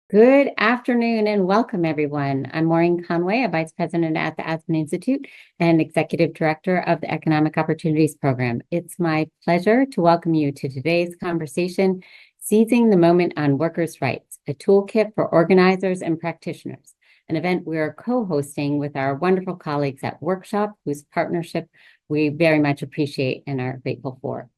Good afternoon and welcome, everyone. I'm Maureen Conway, a Vice President at the Aspen Institute and Executive Director of the Economic Opportunities Program. It's my pleasure to welcome you to today's conversation, Seizing the Moment on Workers' Rights, a toolkit for organizers and practitioners, an event we are co-hosting with our wonderful colleagues at Workshop, whose partnership we very much appreciate and are grateful for.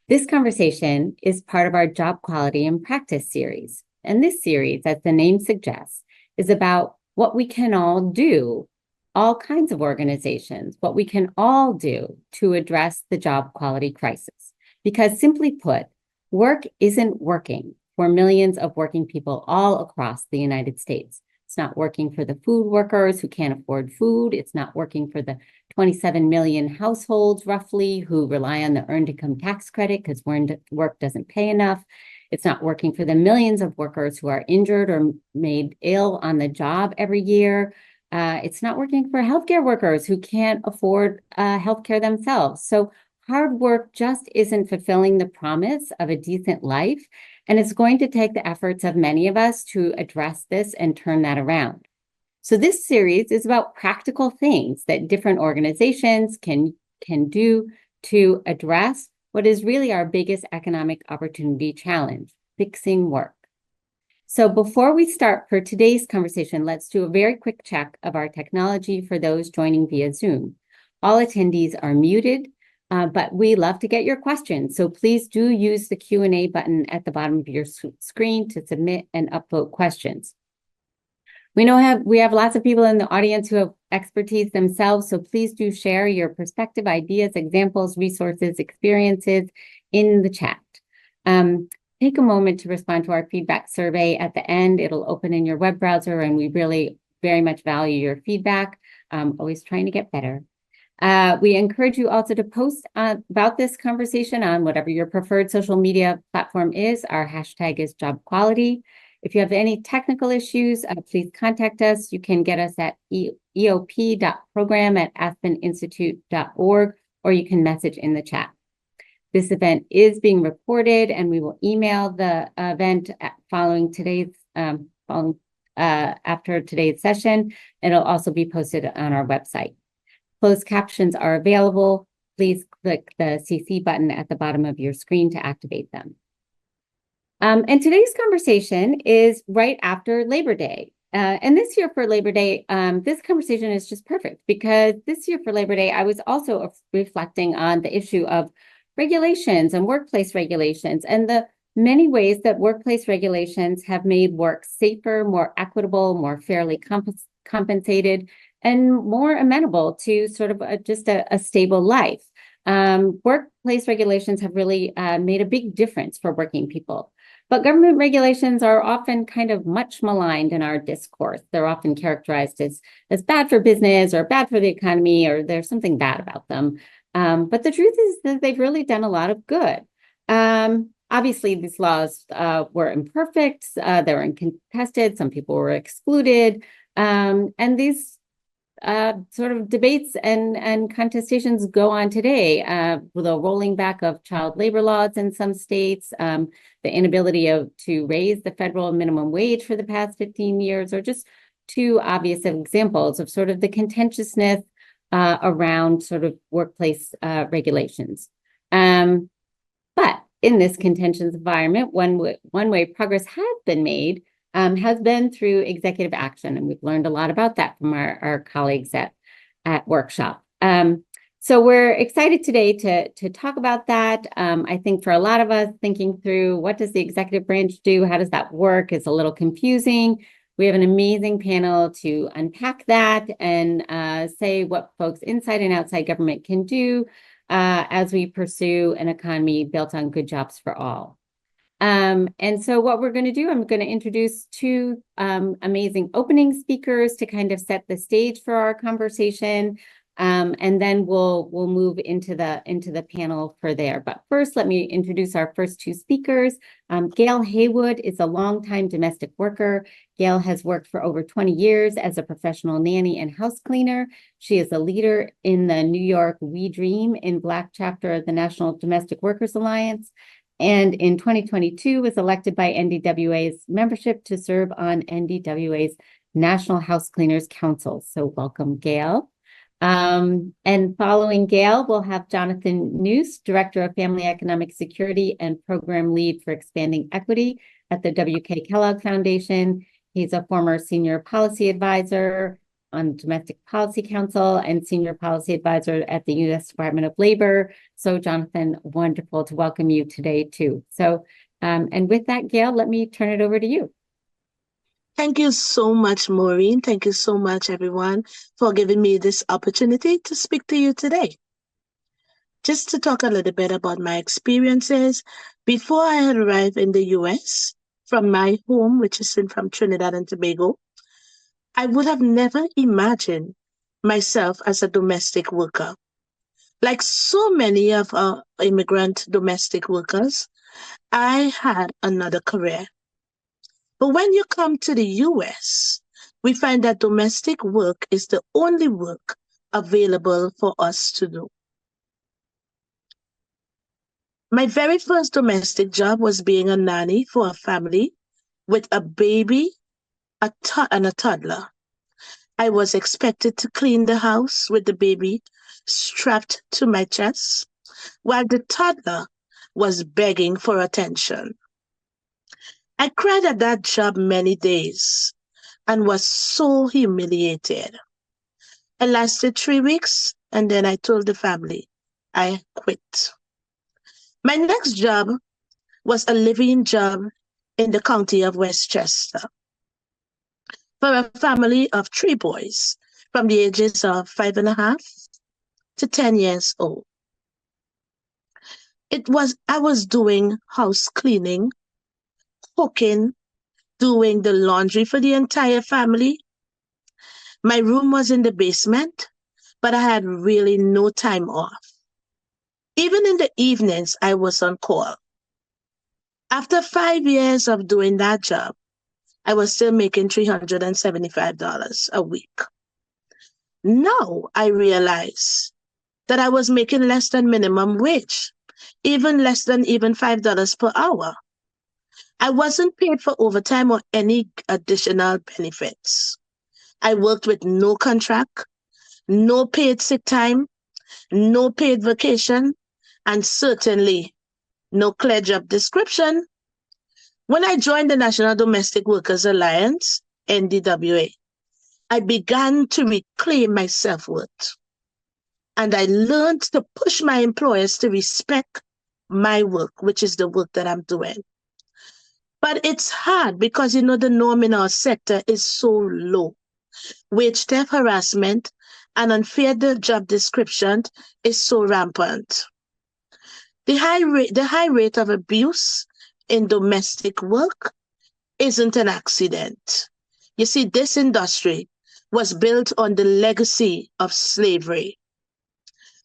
This conversation is part of our Job Quality and Practice series. And this series, as the name suggests, is about what we can all do, all kinds of organizations, what we can all do to address the job quality crisis. Because simply put, work isn't working for millions of working people all across the United States. It's not working for the food workers who can't afford food. It's not working for the 27 million households, roughly, who rely on the earned income tax credit because work doesn't pay enough. It's not working for the millions of workers who are injured or made ill on the job every year. It's not working for healthcare workers who can't afford healthcare themselves. So hard work just isn't fulfilling the promise of a decent life. And it's going to take the efforts of many of us to address this and turn that around. So this series is about practical things that different organizations can do to address what is really our biggest economic opportunity challenge, fixing work. So before we start for today's conversation, let's do a very quick check of our technology for those joining via Zoom. All attendees are muted, but we love to get your questions. So please do use the Q&A button at the bottom of your screen to submit and upvote questions. We have lots of people in the audience who have expertise themselves, so please do share your perspective, ideas, examples, resources, experiences in the chat. Take a moment to respond to our feedback survey at the end. It'll open in your web browser, and we really very much value your feedback. Always trying to get better. We encourage you also to post about this conversation on whatever your preferred social media platform is. Our hashtag is Job Quality. If you have any technical issues, please contact us. You can get us at eop.program@aspeninstitute.org, or you can message in the chat. This event is being recorded, and we will email the event after today's session. It'll also be posted on our website. Closed captions are available. Please click the CC button at the bottom of your screen to activate them. And today's conversation is right after Labor Day. And this year for Labor Day, this conversation is just perfect because this year for Labor Day, I was also reflecting on the issue of regulations and workplace regulations and the many ways that workplace regulations have made work safer, more equitable, more fairly compensated, and more amenable to sort of just a stable life. Workplace regulations have really made a big difference for working people. But government regulations are often kind of much maligned in our discourse. They're often characterized as bad for business or bad for the economy, or there's something bad about them. But the truth is that they've really done a lot of good. Obviously, these laws were imperfect. They were uncontested. Some people were excluded. And these sort of debates and contestations go on today, with the rolling back of child labor laws in some states, the inability to raise the federal minimum wage for the past 15 years, or just two obvious examples of sort of the contentiousness around sort of workplace regulations. But in this contentious environment, one way progress has been made has been through executive action. And we've learned a lot about that from our colleagues at Workshop. So we're excited today to talk about that. I think for a lot of us, thinking through what does the executive branch do? How does that work? Is a little confusing. We have an amazing panel to unpack that and say what folks inside and outside government can do as we pursue an economy built on good jobs for all. And so what we're going to do, I'm going to introduce two amazing opening speakers to kind of set the stage for our conversation. And then we'll move into the panel for there. But first, let me introduce our first two speakers. Gail Haywood is a longtime domestic worker. Gail has worked for over 20 years as a professional nanny and house cleaner. She is a leader in the New York We Dream in Black chapter of the National Domestic Workers Alliance. and in 2022 was elected by NDWA's membership to serve on NDWA's National House Cleaners Council. So welcome, Gail. And following Gail, we'll have Jonathan Noose, Director of Family Economic Security and Program Lead for Expanding Equity at the W.K. Kellogg Foundation. He's a former Senior Policy Advisor on Domestic Policy Council and Senior Policy Advisor at the U.S. Department of Labor. So Jonathan, wonderful to welcome you today too. So, and with that, Gail, let me turn it over to you. Thank you so much, Maureen. Thank you so much, everyone, for giving me this opportunity to speak to you today. Just to talk a little bit about my experiences, before I had arrived in the U.S. from my home, which is from Trinidad and Tobago, I would have never imagined myself as a domestic worker. Like so many of our immigrant domestic workers, I had another career. But when you come to the US, we find that domestic work is the only work available for us to do. My very first domestic job was being a nanny for a family with a baby and a toddler. I was expected to clean the house with the baby strapped to my chest, while the toddler was begging for attention. I cried at that job many days and was so humiliated. I lasted 3 weeks and then I told the family I quit. My next job was a living job in the county of Westchester for a family of 3 boys from the ages of 5.5 to 10 years old. I was doing house cleaning, cooking, doing the laundry for the entire family. My room was in the basement, but I had really no time off. Even in the evenings, I was on call. After 5 years of doing that job, I was still making $375 a week. Now I realize that I was making less than minimum wage, even less than even $5 per hour. I wasn't paid for overtime or any additional benefits. I worked with no contract, no paid sick time, no paid vacation, and certainly no clear job description. When I joined the National Domestic Workers Alliance, NDWA, I began to reclaim my self-worth. And I learned to push my employers to respect my work, which is the work that I'm doing. But it's hard because, the norm in our sector is so low. Wage theft, harassment, and unfair job description is so rampant. The high rate of abuse in domestic work isn't an accident. You see, this industry was built on the legacy of slavery.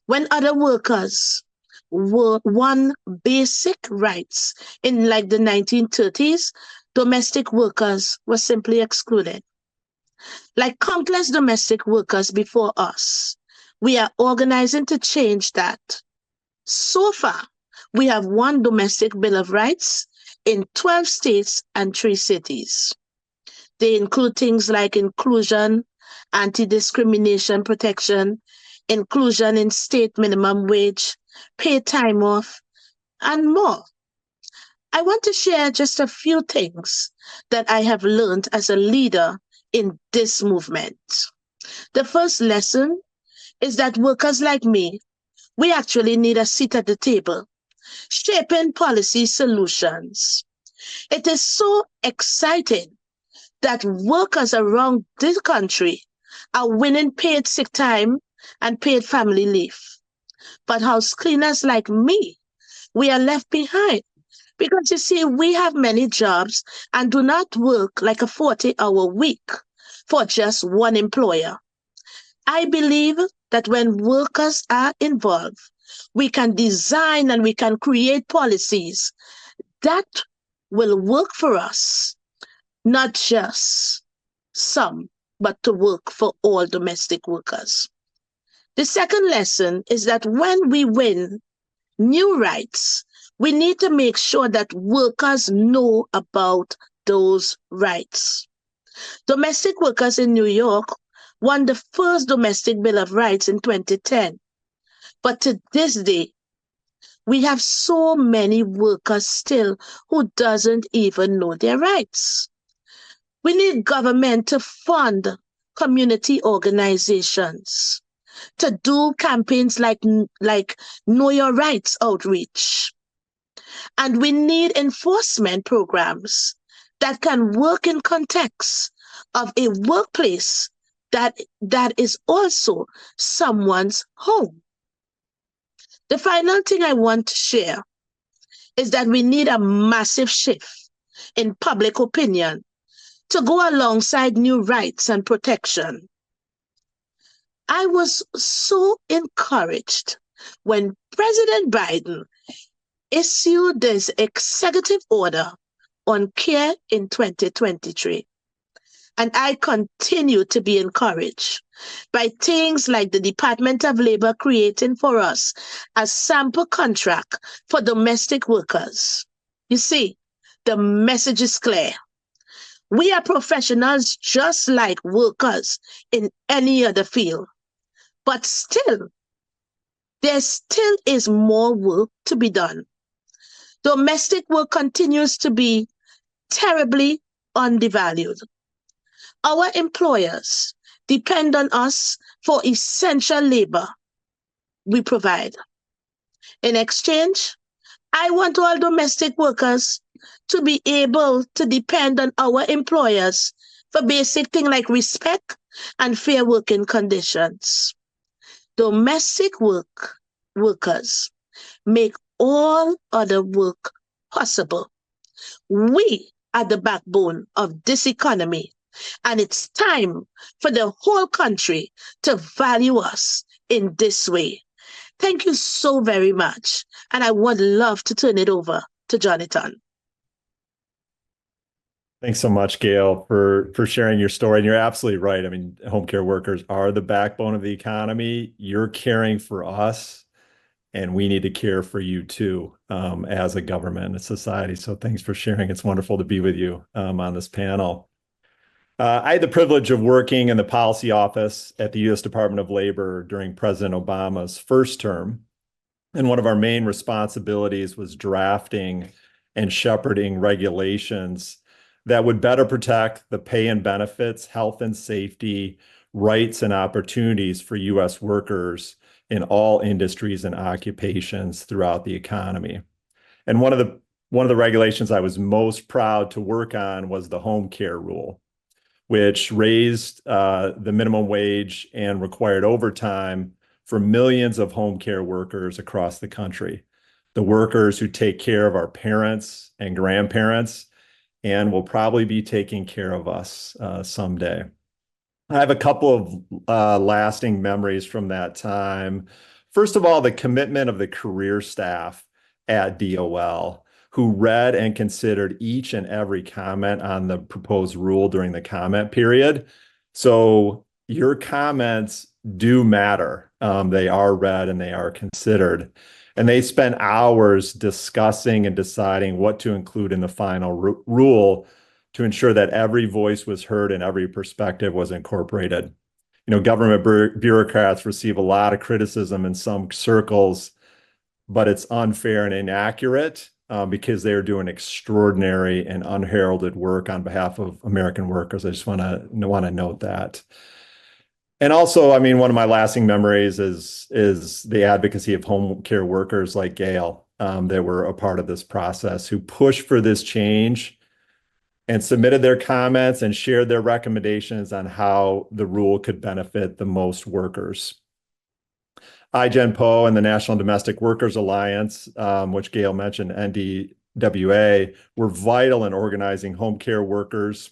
When other workers won basic rights in like the 1930s, domestic workers were simply excluded. Like countless domestic workers before us, we are organizing to change that. So far, we have one domestic Bill of Rights in 12 states and 3 cities. They include things like inclusion, anti-discrimination protection, inclusion in state minimum wage, paid time off, and more. I want to share just a few things that I have learned as a leader in this movement. The first lesson is that workers like me, we actually need a seat at the table, shaping policy solutions. It is so exciting that workers around this country are winning paid sick time and paid family leave. But house cleaners like me, we are left behind because you see, we have many jobs and do not work like a 40-hour week for just one employer. I believe that when workers are involved, we can design and we can create policies that will work for us, not just some, but to work for all domestic workers. The second lesson is that when we win new rights, We need to make sure that workers know about those rights. Domestic workers in New York won the first domestic Bill of Rights in 2010. But to this day, we have so many workers still who doesn't even know their rights. We need government to fund community organizations, to do campaigns like Know Your Rights outreach. And we need enforcement programs that can work in context of a workplace that is also someone's home. The final thing I want to share is that we need a massive shift in public opinion to go alongside new rights and protection. I was so encouraged when President Biden issued this executive order on care in 2023. And I continue to be encouraged by things like the Department of Labor creating for us a sample contract for domestic workers. You see, the message is clear. We are professionals just like workers in any other field. But still, there still is more work to be done. Domestic work continues to be terribly undervalued. Our employers depend on us for essential labor we provide. In exchange, I want all domestic workers to be able to depend on our employers for basic things like respect and fair working conditions. Domestic workers make all other work possible. We are the backbone of this economy, and it's time for the whole country to value us in this way. Thank you so very much, and I would love to turn it over to Jonathan. Thanks so much, Gail, for sharing your story. And you're absolutely right. I mean, home care workers are the backbone of the economy. You're caring for us, and we need to care for you too, as a government and a society. So thanks for sharing. It's wonderful to be with you on this panel. I had the privilege of working in the policy office at the U.S. Department of Labor during President Obama's first term. And one of our main responsibilities was drafting and shepherding regulations that would better protect the pay and benefits, health and safety, rights and opportunities for U.S. workers in all industries and occupations throughout the economy. And one of the regulations I was most proud to work on was the home care rule, which raised the minimum wage and required overtime for millions of home care workers across the country, the workers who take care of our parents and grandparents and will probably be taking care of us someday. I have a couple of lasting memories from that time. First of all, the commitment of the career staff at DOL, who read and considered each and every comment on the proposed rule during the comment period. So your comments do matter. They are read and they are considered. And they spent hours discussing and deciding what to include in the final rule to ensure that every voice was heard and every perspective was incorporated. You know, government bureaucrats receive a lot of criticism in some circles, but it's unfair and inaccurate because they are doing extraordinary and unheralded work on behalf of American workers. I just want to note that. And also, I mean, one of my lasting memories is the advocacy of home care workers like Gail that were a part of this process, who pushed for this change and submitted their comments and shared their recommendations on how the rule could benefit the most workers. IGENPO and the National Domestic Workers Alliance, which Gail mentioned, NDWA, were vital in organizing home care workers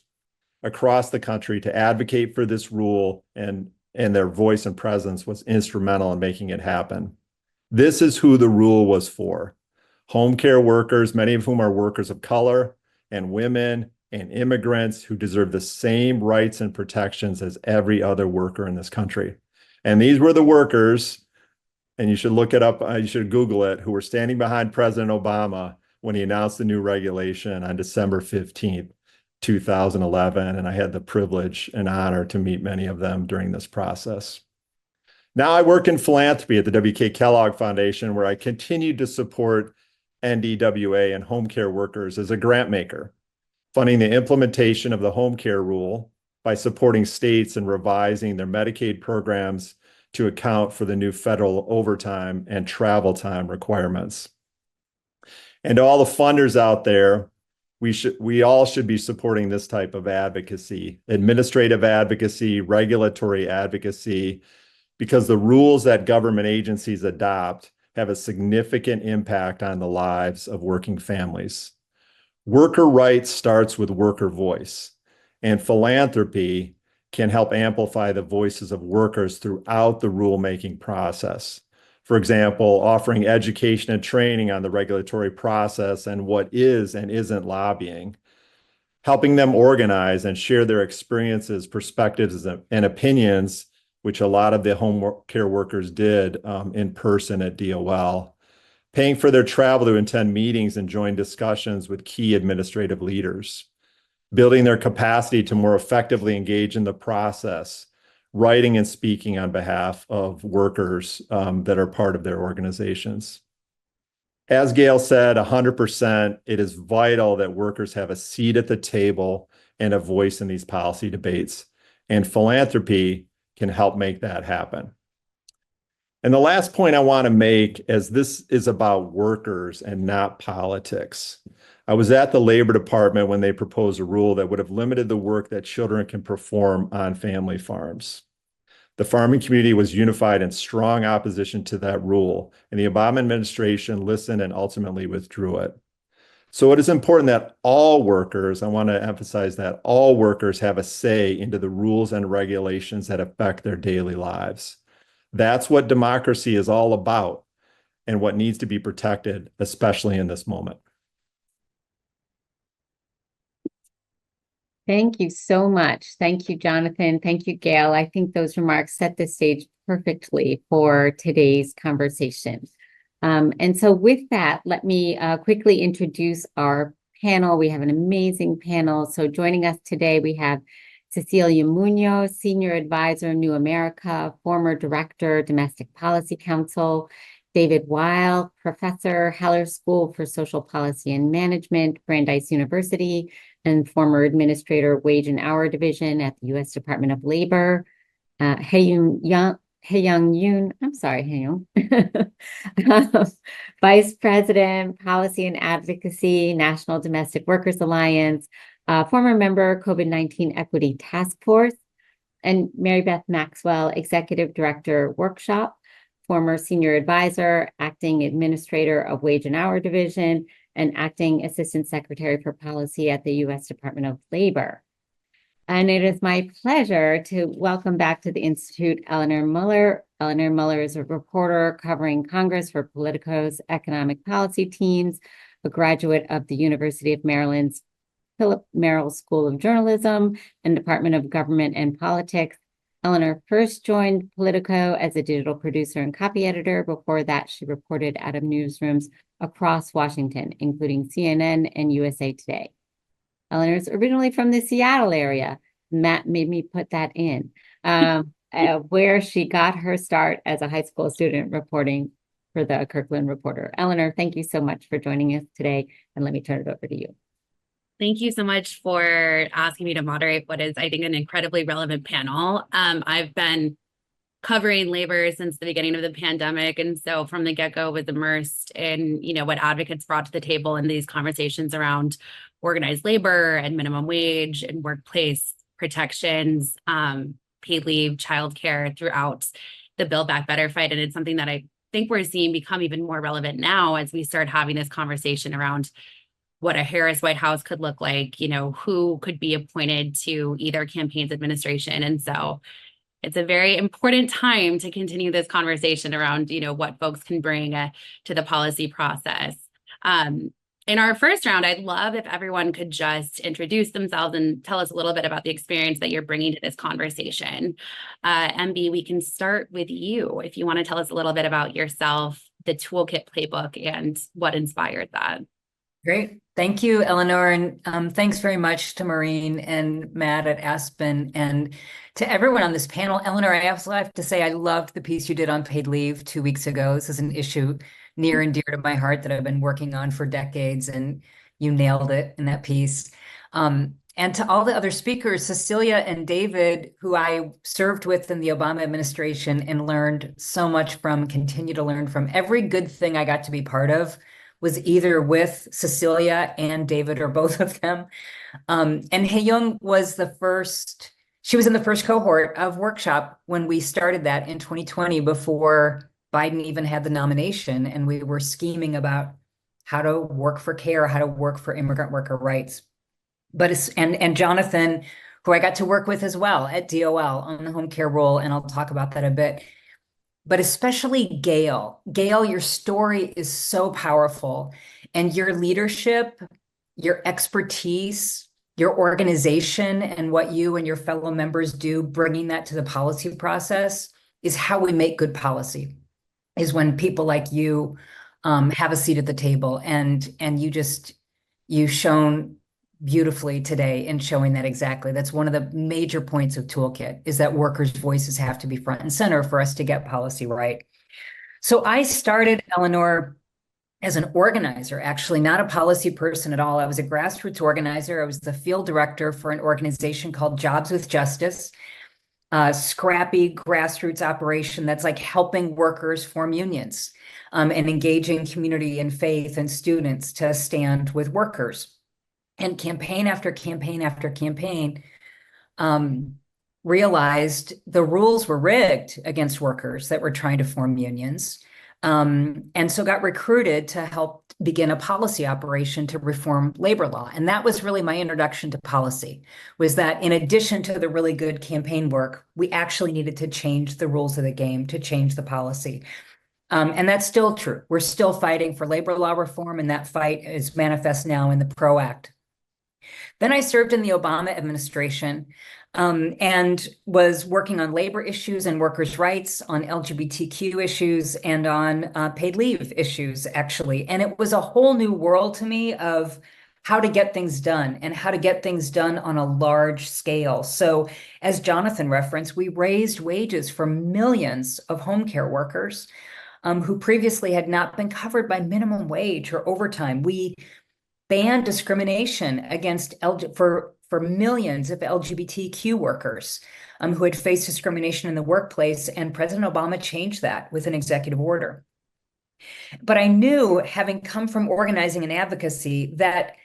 across the country to advocate for this rule, and their voice and presence was instrumental in making it happen. This is who the rule was for: home care workers, many of whom are workers of color, and women and immigrants who deserve the same rights and protections as every other worker in this country. And these were the workers and you should look it up, you should Google it, who were standing behind President Obama when he announced the new regulation on December 15th, 2011. And I had the privilege and honor to meet many of them during this process. Now I work in philanthropy at the W.K. Kellogg Foundation, where I continue to support NDWA and home care workers as a grant maker, funding the implementation of the home care rule by supporting states in revising their Medicaid programs to account for the new federal overtime and travel time requirements. And to all the funders out there, we all should be supporting this type of advocacy, administrative advocacy, regulatory advocacy, because the rules that government agencies adopt have a significant impact on the lives of working families. Worker rights starts with worker voice, and philanthropy can help amplify the voices of workers throughout the rulemaking process. For example, offering education and training on the regulatory process and what is and isn't lobbying, helping them organize and share their experiences, perspectives, and opinions, which a lot of the home care workers did in person at DOL, paying for their travel to attend meetings and join discussions with key administrative leaders, building their capacity to more effectively engage in the process, writing and speaking on behalf of workers that are part of their organizations. As Gail said, 100%, it is vital that workers have a seat at the table and a voice in these policy debates, and philanthropy can help make that happen. And the last point I want to make is this is about workers and not politics. I was at the Labor Department when they proposed a rule that would have limited the work that children can perform on family farms. The farming community was unified in strong opposition to that rule, and the Obama administration listened and ultimately withdrew it. So it is important that all workers, I want to emphasize that all workers have a say into the rules and regulations that affect their daily lives. That's what democracy is all about and what needs to be protected, especially in this moment. Thank you so much. Thank you, Jonathan. Thank you, Gail. I think those remarks set the stage perfectly for today's conversation. And so with that, let me quickly introduce our panel. We have an amazing panel. So joining us today, we have Cecilia Munoz, Senior Advisor, New America, former Director, Domestic Policy Council, David Weil, Professor, Heller School for Social Policy and Management, Brandeis University, and former Administrator, Wage and Hour Division at the U.S. Department of Labor, Hae-Young Yoon, I'm sorry, Hae-Young, Vice President, Policy and Advocacy, National Domestic Workers Alliance, former member, COVID-19 Equity Task Force, and Mary Beth Maxwell, Executive Director, Workshop, former Senior Advisor, Acting Administrator of Wage and Hour Division, and Acting Assistant Secretary for Policy at the U.S. Department of Labor. And it is my pleasure to welcome back to the Institute Eleanor Muller. Eleanor Muller is a reporter covering Congress for Politico's economic policy teams, a graduate of the University of Maryland's Philip Merrill School of Journalism and Department of Government and Politics. Eleanor first joined Politico as a digital producer and copy editor. Before that, she reported out of newsrooms across Washington, including CNN and USA Today. Eleanor's originally from the Seattle area. Matt made me put that in, where she got her start as a high school student reporting for the Kirkland Reporter. Eleanor, thank you so much for joining us today, and let me turn it over to you. Thank you so much for asking me to moderate what is, I think, an incredibly relevant panel. I've been covering labor since the beginning of the pandemic, and so from the get-go was immersed in, what advocates brought to the table in these conversations around organized labor and minimum wage and workplace protections, paid leave, childcare throughout the Build Back Better fight. And it's something that I think we're seeing become even more relevant now as we start having this conversation around what a Harris White House could look like, who could be appointed to either campaign's administration. And so it's a very important time to continue this conversation around, what folks can bring to the policy process. in our first round, I'd love if everyone could just introduce themselves and tell us a little bit about the experience that you're bringing to this conversation. MB, we can start with you. If you want to tell us a little bit about yourself, the Toolkit playbook, and what inspired that. Great. Thank you, Eleanor. And thanks very much to Maureen and Matt at Aspen and to everyone on this panel. Eleanor, I also have to say I loved the piece you did on paid leave 2 weeks ago. This is an issue near and dear to my heart that I've been working on for decades, and you nailed it in that piece. And to all the other speakers, Cecilia and David, who I served with in the Obama administration and learned so much from, continue to learn from. Every good thing I got to be part of was either with Cecilia and David or both of them. And Hae-Young was she was in the first cohort of workshop when we started that in 2020 before Biden even had the nomination, and we were scheming about how to work for care, how to work for immigrant worker rights. And Jonathan, who I got to work with as well at DOL on the home care role, and I'll talk about that a bit. But especially Gail. Gail, your story is so powerful, and your leadership, your expertise, your organization, and what you and your fellow members do, bringing that to the policy process is how we make good policy, is when people like you have a seat at the table. And you shown beautifully today in showing that exactly. That's one of the major points of Toolkit, is that workers' voices have to be front and center for us to get policy right. So I started, Eleanor, as an organizer, actually not a policy person at all. I was a grassroots organizer. I was the field director for an organization called Jobs with Justice, a scrappy grassroots operation that's like helping workers form unions and engaging community and faith and students to stand with workers. And campaign after campaign after campaign realized the rules were rigged against workers that were trying to form unions. And so got recruited to help begin a policy operation to reform labor law. And that was really my introduction to policy, was that in addition to the really good campaign work, we actually needed to change the rules of the game to change the policy. And that's still true. We're still fighting for labor law reform, and that fight is manifest now in the PRO Act. Then I served in the Obama administration and was working on labor issues and workers' rights, on LGBTQ issues, and on paid leave issues, actually. And it was a whole new world to me of how to get things done and how to get things done on a large scale. So as Jonathan referenced, we raised wages for millions of home care workers who previously had not been covered by minimum wage or overtime. We banned discrimination against for millions of LGBTQ workers who had faced discrimination in the workplace, and President Obama changed that with an executive order. But I knew, having come from organizing and advocacy, that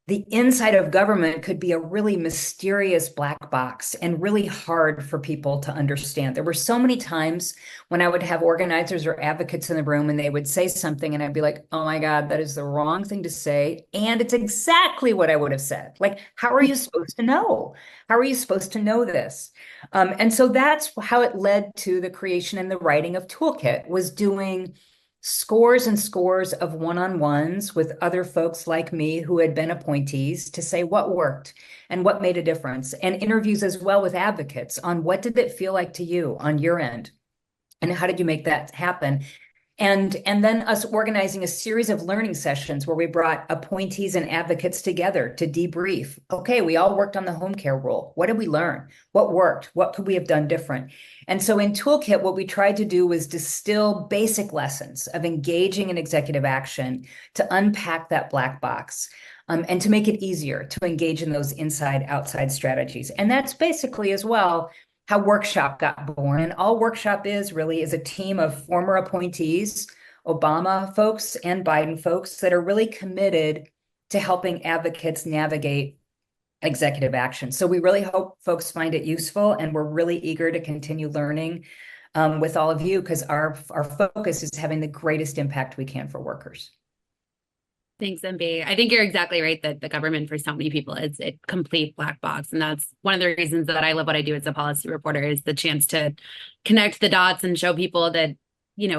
the inside of government could be a really mysterious black box and really hard for people to understand. There were so many times when I would have organizers or advocates in the room and they would say something and I'd be like, oh my God, that is the wrong thing to say. And it's exactly what I would have said. Like, how are you supposed to know? How are you supposed to know this? And so that's how it led to the creation and the writing of Toolkit, was doing scores and scores of one-on-ones with other folks like me who had been appointees to say what worked and what made a difference, and interviews as well with advocates on what did it feel like to you on your end and how did you make that happen. And then us organizing a series of learning sessions where we brought appointees and advocates together to debrief. Okay, we all worked on the home care rule. What did we learn? What worked? What could we have done different? And so in Toolkit, what we tried to do was distill basic lessons of engaging in executive action to unpack that black box and to make it easier to engage in those inside-outside strategies. And that's basically as well how Workshop got born. And all Workshop is really is a team of former appointees, Obama folks and Biden folks, that are really committed to helping advocates navigate executive action. So we really hope folks find it useful, and we're really eager to continue learning with all of you, because our focus is having the greatest impact we can for workers. Thanks, MB. I think you're exactly right that the government for so many people is a complete black box. And that's one of the reasons that I love what I do as a policy reporter, is the chance to connect the dots and show people that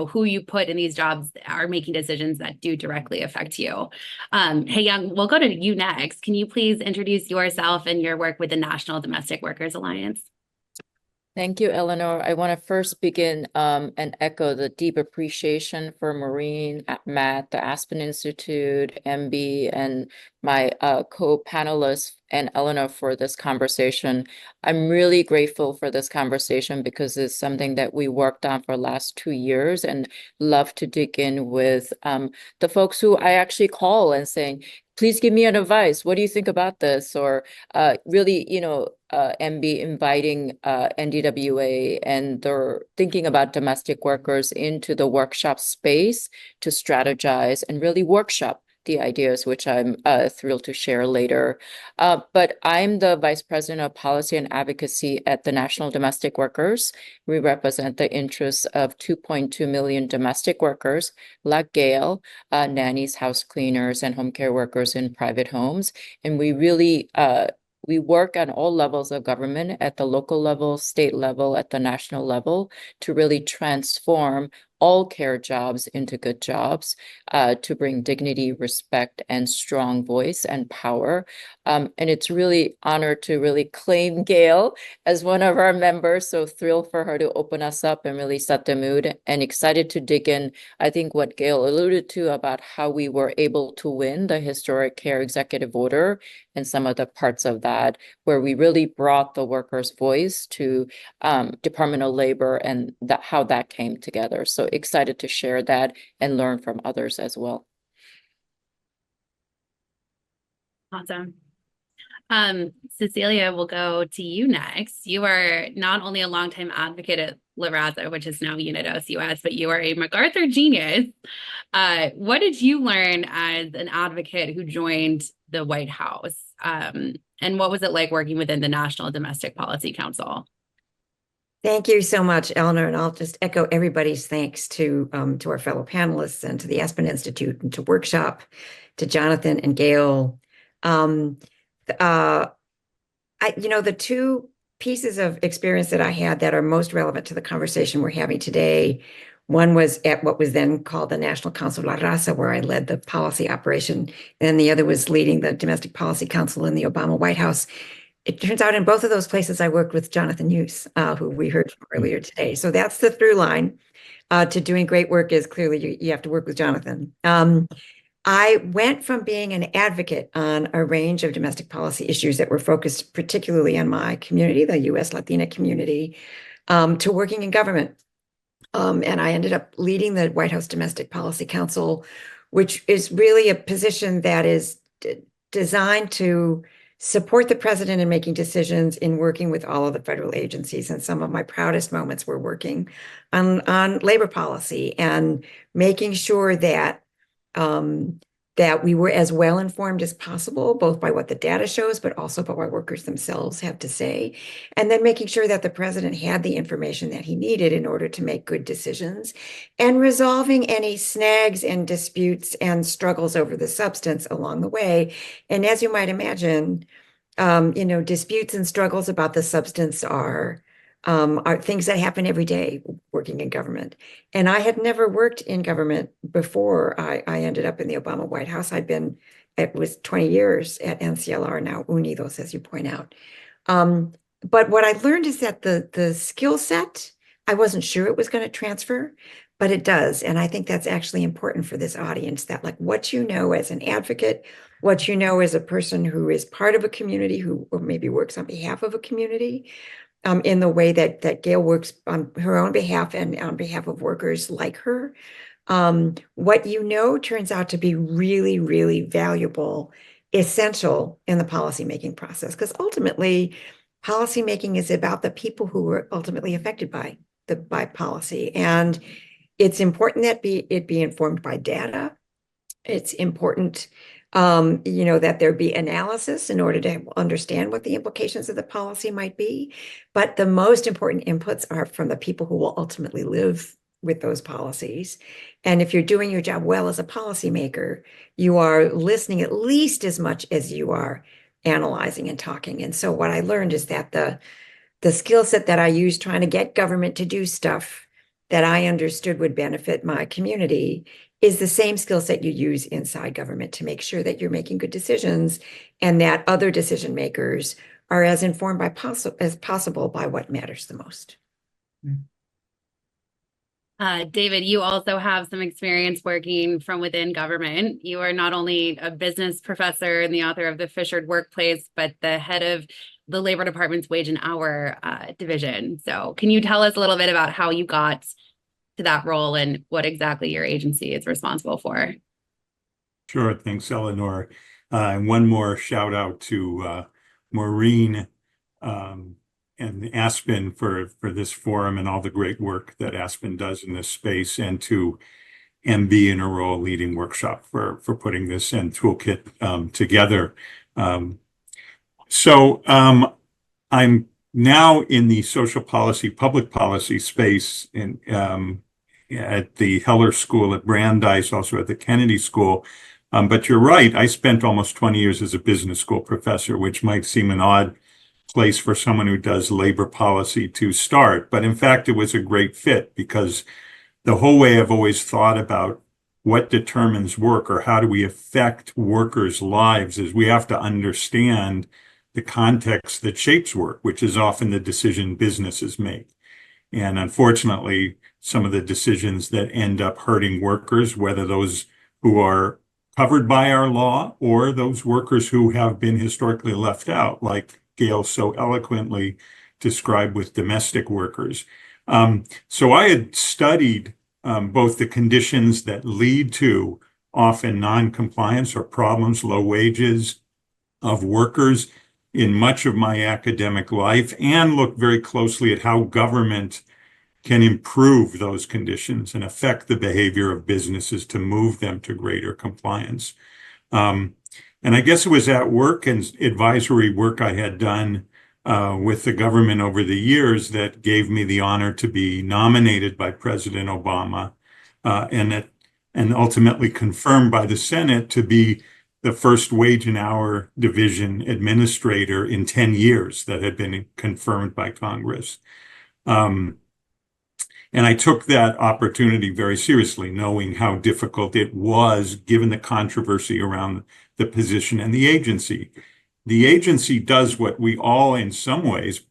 who you put in these jobs are making decisions that do directly affect you. Hey, Young, we'll go to you next. Can you please introduce yourself and your work with the National Domestic Workers Alliance? Thank you, Eleanor. I want to first begin and echo the deep appreciation for Maureen, Matt, the Aspen Institute, MB, and my co-panelists and Eleanor for this conversation. I'm really grateful for this conversation because it's something that we worked on for the last 2 years, and love to dig in with the folks who I actually call and saying, please give me an advice. What do you think about this? Or really, MB inviting NDWA and they're thinking about domestic workers into the workshop space to strategize and really workshop the ideas, which I'm thrilled to share later. But I'm the Vice President of Policy and Advocacy at the National Domestic Workers. We represent the interests of 2.2 million domestic workers, like Gail, nannies, house cleaners, and home care workers in private homes. And we really we work on all levels of government, at the local level, state level, at the national level, to really transform all care jobs into good jobs, to bring dignity, respect, and strong voice and power. And it's really honored to really claim Gail as one of our members. So thrilled for her to open us up and really set the mood, and excited to dig in. I think what Gail alluded to about how we were able to win the historic care executive order and some of the parts of that, where we really brought the workers' voice to Department of Labor, and how that came together. So excited to share that and learn from others as well. Awesome. Cecilia, we'll go to you next. You are not only a longtime advocate at La Raza, which is now Unidos US, but you are a MacArthur genius. What did you learn as an advocate who joined the White House? And what was it like working within the National Domestic Policy Council? Thank you so much, Eleanor, and I'll just echo everybody's thanks to our fellow panelists and to the Aspen Institute and to Workshop, to Jonathan and Gail. The two pieces of experience that I had that are most relevant to the conversation we're having today, one was at what was then called the National Council of La Raza, where I led the policy operation, and the other was leading the Domestic Policy Council in the Obama White House. It turns out in both of those places, I worked with Jonathan Hughes, who we heard from earlier today. So that's the through line to doing great work, is clearly you have to work with Jonathan. I went from being an advocate on a range of domestic policy issues that were focused particularly on my community, the U.S. Latina community, to working in government. And I ended up leading the White House Domestic Policy Council, which is really a position that is designed to support the president in making decisions, in working with all of the federal agencies. And some of my proudest moments were working on labor policy and making sure that that we were as well informed as possible, both by what the data shows, but also by what workers themselves have to say. And then making sure that the president had the information that he needed in order to make good decisions, and resolving any snags and disputes and struggles over the substance along the way. And as you might imagine, disputes and struggles about the substance are things that happen every day working in government. And I had never worked in government before I ended up in the Obama White House. It was 20 years at NCLR, now Unidos, as you point out. But what I learned is that the skill set, I wasn't sure it was going to transfer, but it does. And I think that's actually important for this audience, that like what you know as an advocate, what you know as a person who is part of a community, or maybe works on behalf of a community, in the way that Gail works on her own behalf and on behalf of workers like her. What you know turns out to be really, really valuable, essential in the policymaking process, because ultimately policymaking is about the people who are ultimately affected by policy. And it's important that it be informed by data. It's important that there be analysis in order to understand what the implications of the policy might be. But the most important inputs are from the people who will ultimately live with those policies. And if you're doing your job well as a policymaker, you are listening at least as much as you are analyzing and talking. And so what I learned is that the skill set that I use trying to get government to do stuff that I understood would benefit my community is the same skill set you use inside government to make sure that you're making good decisions and that other decision makers are as informed as possible by what matters the most. David, you also have some experience working from within government. You are not only a business professor and the author of The Fissured Workplace, but the head of the Labor Department's Wage and Hour division. So can you tell us a little bit about how you got to that role and what exactly your agency is responsible for? Sure. Thanks, Eleanor. And one more shout out to Maureen and Aspen for this forum and all the great work that Aspen does in this space, and to MB in a role leading workshop for putting this and Toolkit together. So I'm now in the social policy, public policy space in at the Heller School at Brandeis, also at the Kennedy School. But you're right, I spent almost 20 years as a business school professor, which might seem an odd place for someone who does labor policy to start. But in fact, it was a great fit, because the whole way I've always thought about what determines work, or how do we affect workers' lives, is we have to understand the context that shapes work, which is often the decision businesses make. And unfortunately, some of the decisions that end up hurting workers, whether those who are covered by our law or those workers who have been historically left out, like Gail so eloquently described with domestic workers. So I had studied both the conditions that lead to often non-compliance or problems, low wages of workers in much of my academic life, and looked very closely at how government can improve those conditions and affect the behavior of businesses to move them to greater compliance. And I guess it was that work and advisory work I had done with the government over the years that gave me the honor to be nominated by President Obama and ultimately confirmed by the Senate to be the first wage and hour division administrator in 10 years that had been confirmed by Congress. And I took that opportunity very seriously, knowing how difficult it was given the controversy around the position and the agency. The agency does what we all, in some ways,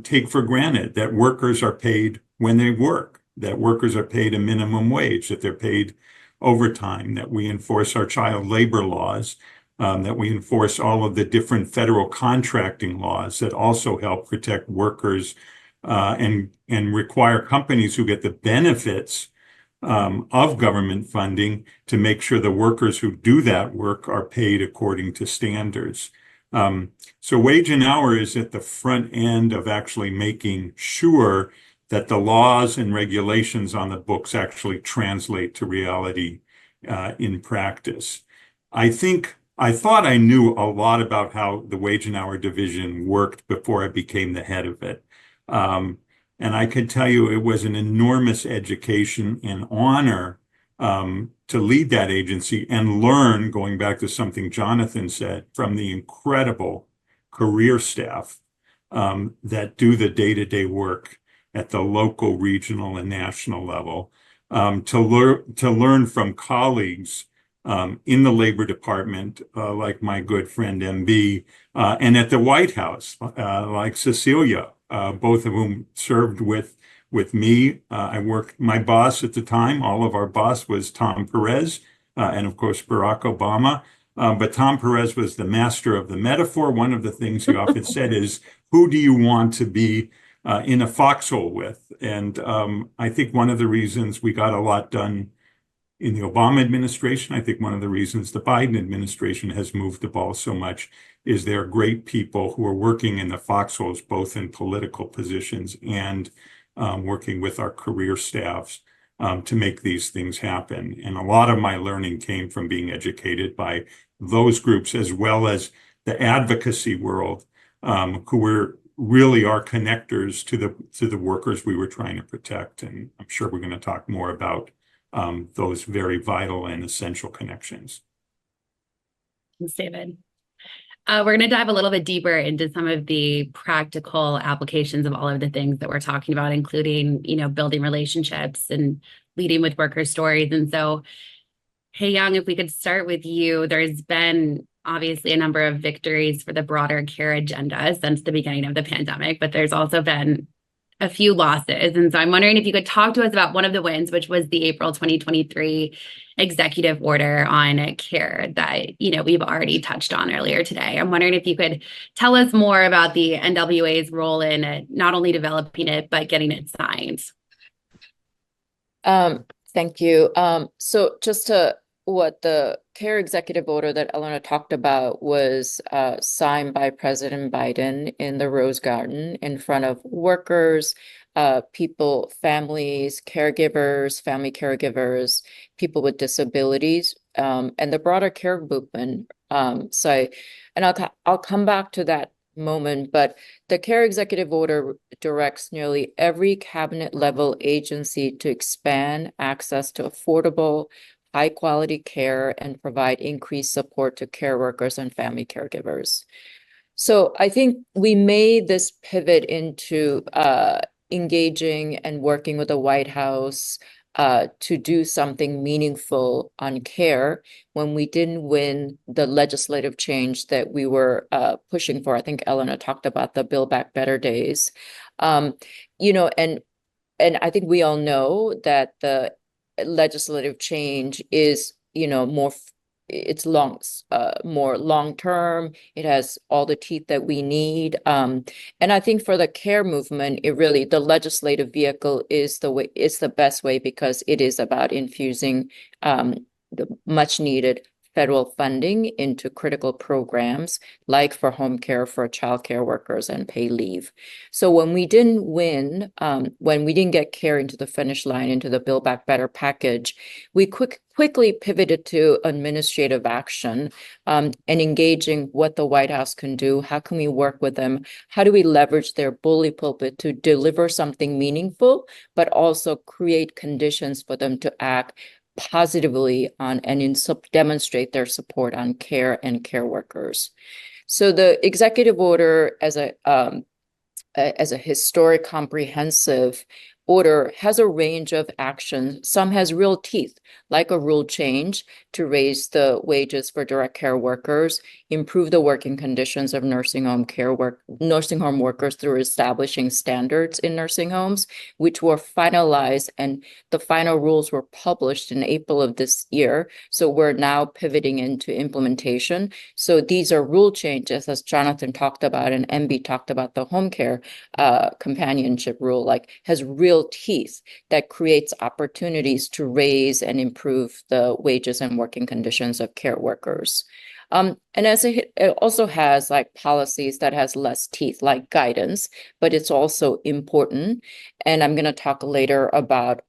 take for granted, that workers are paid when they work, that workers are paid a minimum wage, that they're paid overtime, that we enforce our child labor laws, that we enforce all of the different federal contracting laws that also help protect workers and require companies who get the benefits of government funding to make sure the workers who do that work are paid according to standards. So wage and hour is at the front end of actually making sure that the laws and regulations on the books actually translate to reality in practice. I thought I knew a lot about how the wage and hour division worked before I became the head of it. And I could tell you it was an enormous education and honor to lead that agency and learn, going back to something Jonathan said, from the incredible career staff that do the day-to-day work at the local, regional, and national level, to learn from colleagues in the Labor Department, like my good friend MB, and at the White House, like Cecilia, both of whom served with me. My boss at the time, all of our boss, was Tom Perez, and of course, Barack Obama. But Tom Perez was the master of the metaphor. One of the things he often said is, who do you want to be in a foxhole with? And I think one of the reasons we got a lot done in the Obama administration, I think one of the reasons the Biden administration has moved the ball so much is there are great people who are working in the foxholes, both in political positions and working with our career staffs to make these things happen. And a lot of my learning came from being educated by those groups, as well as the advocacy world, who were really our connectors to the workers we were trying to protect. And I'm sure we're going to talk more about those very vital and essential connections. Thanks, David. We're going to dive a little bit deeper into some of the practical applications of all of the things that we're talking about, including, building relationships and leading with worker stories. And so, Hey Young, if we could start with you, there's been obviously a number of victories for the broader care agenda since the beginning of the pandemic, but there's also been a few losses. And so I'm wondering if you could talk to us about one of the wins, which was the April 2023 executive order on care that, we've already touched on earlier today. I'm wondering if you could tell us more about the NWA's role in not only developing it, but getting it signed. Thank you. So just what the care executive order that Eleanor talked about was signed by President Biden in the Rose Garden in front of workers, people, families, caregivers, family caregivers, people with disabilities, and the broader care movement. I'll come back to that moment, but the care executive order directs nearly every cabinet level agency to expand access to affordable, high quality care and provide increased support to care workers and family caregivers. So I think we made this pivot into engaging and working with the White House to do something meaningful on care when we didn't win the legislative change that we were pushing for. I think Eleanor talked about the Build Back Better days. And I think we all know that the legislative change is, it's more long term. It has all the teeth that we need. And I think for the care movement, the legislative vehicle is the best way because it is about infusing the much needed federal funding into critical programs like for home care, for childcare workers, and pay leave. So when we didn't win, when we didn't get care into the finish line, into the Build Back Better package, we quickly pivoted to administrative action and engaging what the White House can do. How can we work with them? How do we leverage their bully pulpit to deliver something meaningful, but also create conditions for them to act positively on and demonstrate their support on care and care workers. So the executive order as a historic comprehensive order has a range of actions. Some has real teeth, like a rule change to raise the wages for direct care workers, improve the working conditions of nursing home workers through establishing standards in nursing homes, which were finalized, and the final rules were published in April of this year. So we're now pivoting into implementation. So these are rule changes, as Jonathan talked about, and MB talked about the home care companionship rule, has real teeth that creates opportunities to raise and improve the wages and working conditions of care workers. And it also has policies that has less teeth, like guidance, but it's also important. And I'm going to talk later about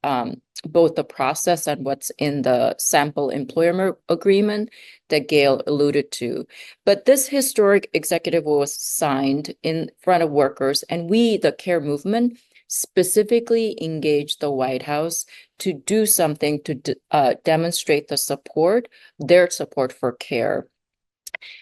both the process and what's in the sample employment agreement that Gail alluded to. But this historic executive was signed in front of workers, and we, the care movement, specifically engaged the White House to do something to demonstrate their support for care.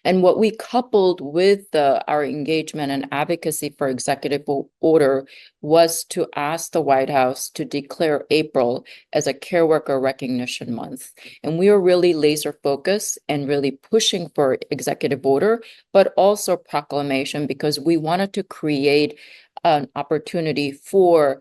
And what we coupled with our engagement and advocacy for executive order was to ask the White House to declare April as a Care Worker Recognition Month. And we were really laser focused and really pushing for executive order, but also proclamation, because we wanted to create an opportunity for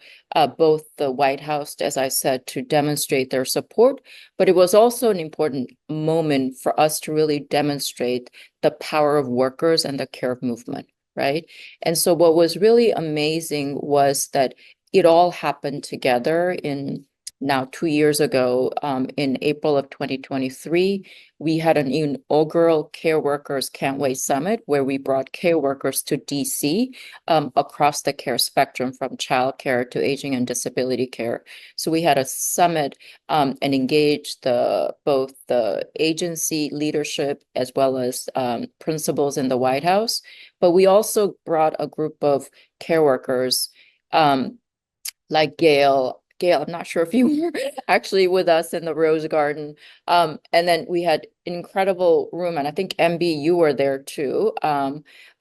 both the White House, as I said, to demonstrate their support, but it was also an important moment for us to really demonstrate the power of workers and the care movement, right? And so what was really amazing was that it all happened together in now 2 years ago, in April of 2023, we had an inaugural Care Workers Can't Wait Summit where we brought care workers to DC across the care spectrum, from childcare to aging and disability care. So we had a summit and engaged both the agency leadership as well as principals in the White House. But we also brought a group of care workers like Gail, Gail, I'm not sure if you were actually with us in the Rose Garden. And then we had incredible room, and I think MB, you were there too,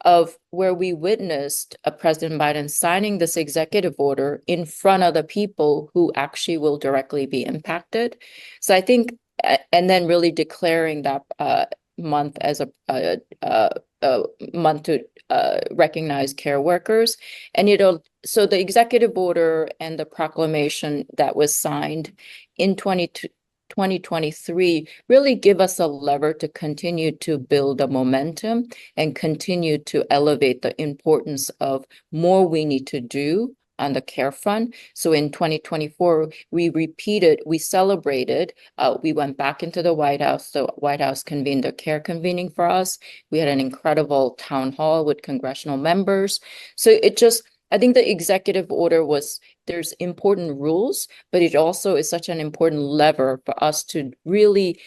of where we witnessed President Biden signing this executive order in front of the people who actually will directly be impacted. So I think, and then really declaring that month as a month to recognize care workers. And so the executive order and the proclamation that was signed in 2023 really give us a lever to continue to build a momentum and continue to elevate the importance of more we need to do on the care front. So in 2024, we celebrated, we went back into the White House. The White House convened a care convening for us. We had an incredible town hall with congressional members. So I think the executive order there's important rules, but it also is such an important lever for us to really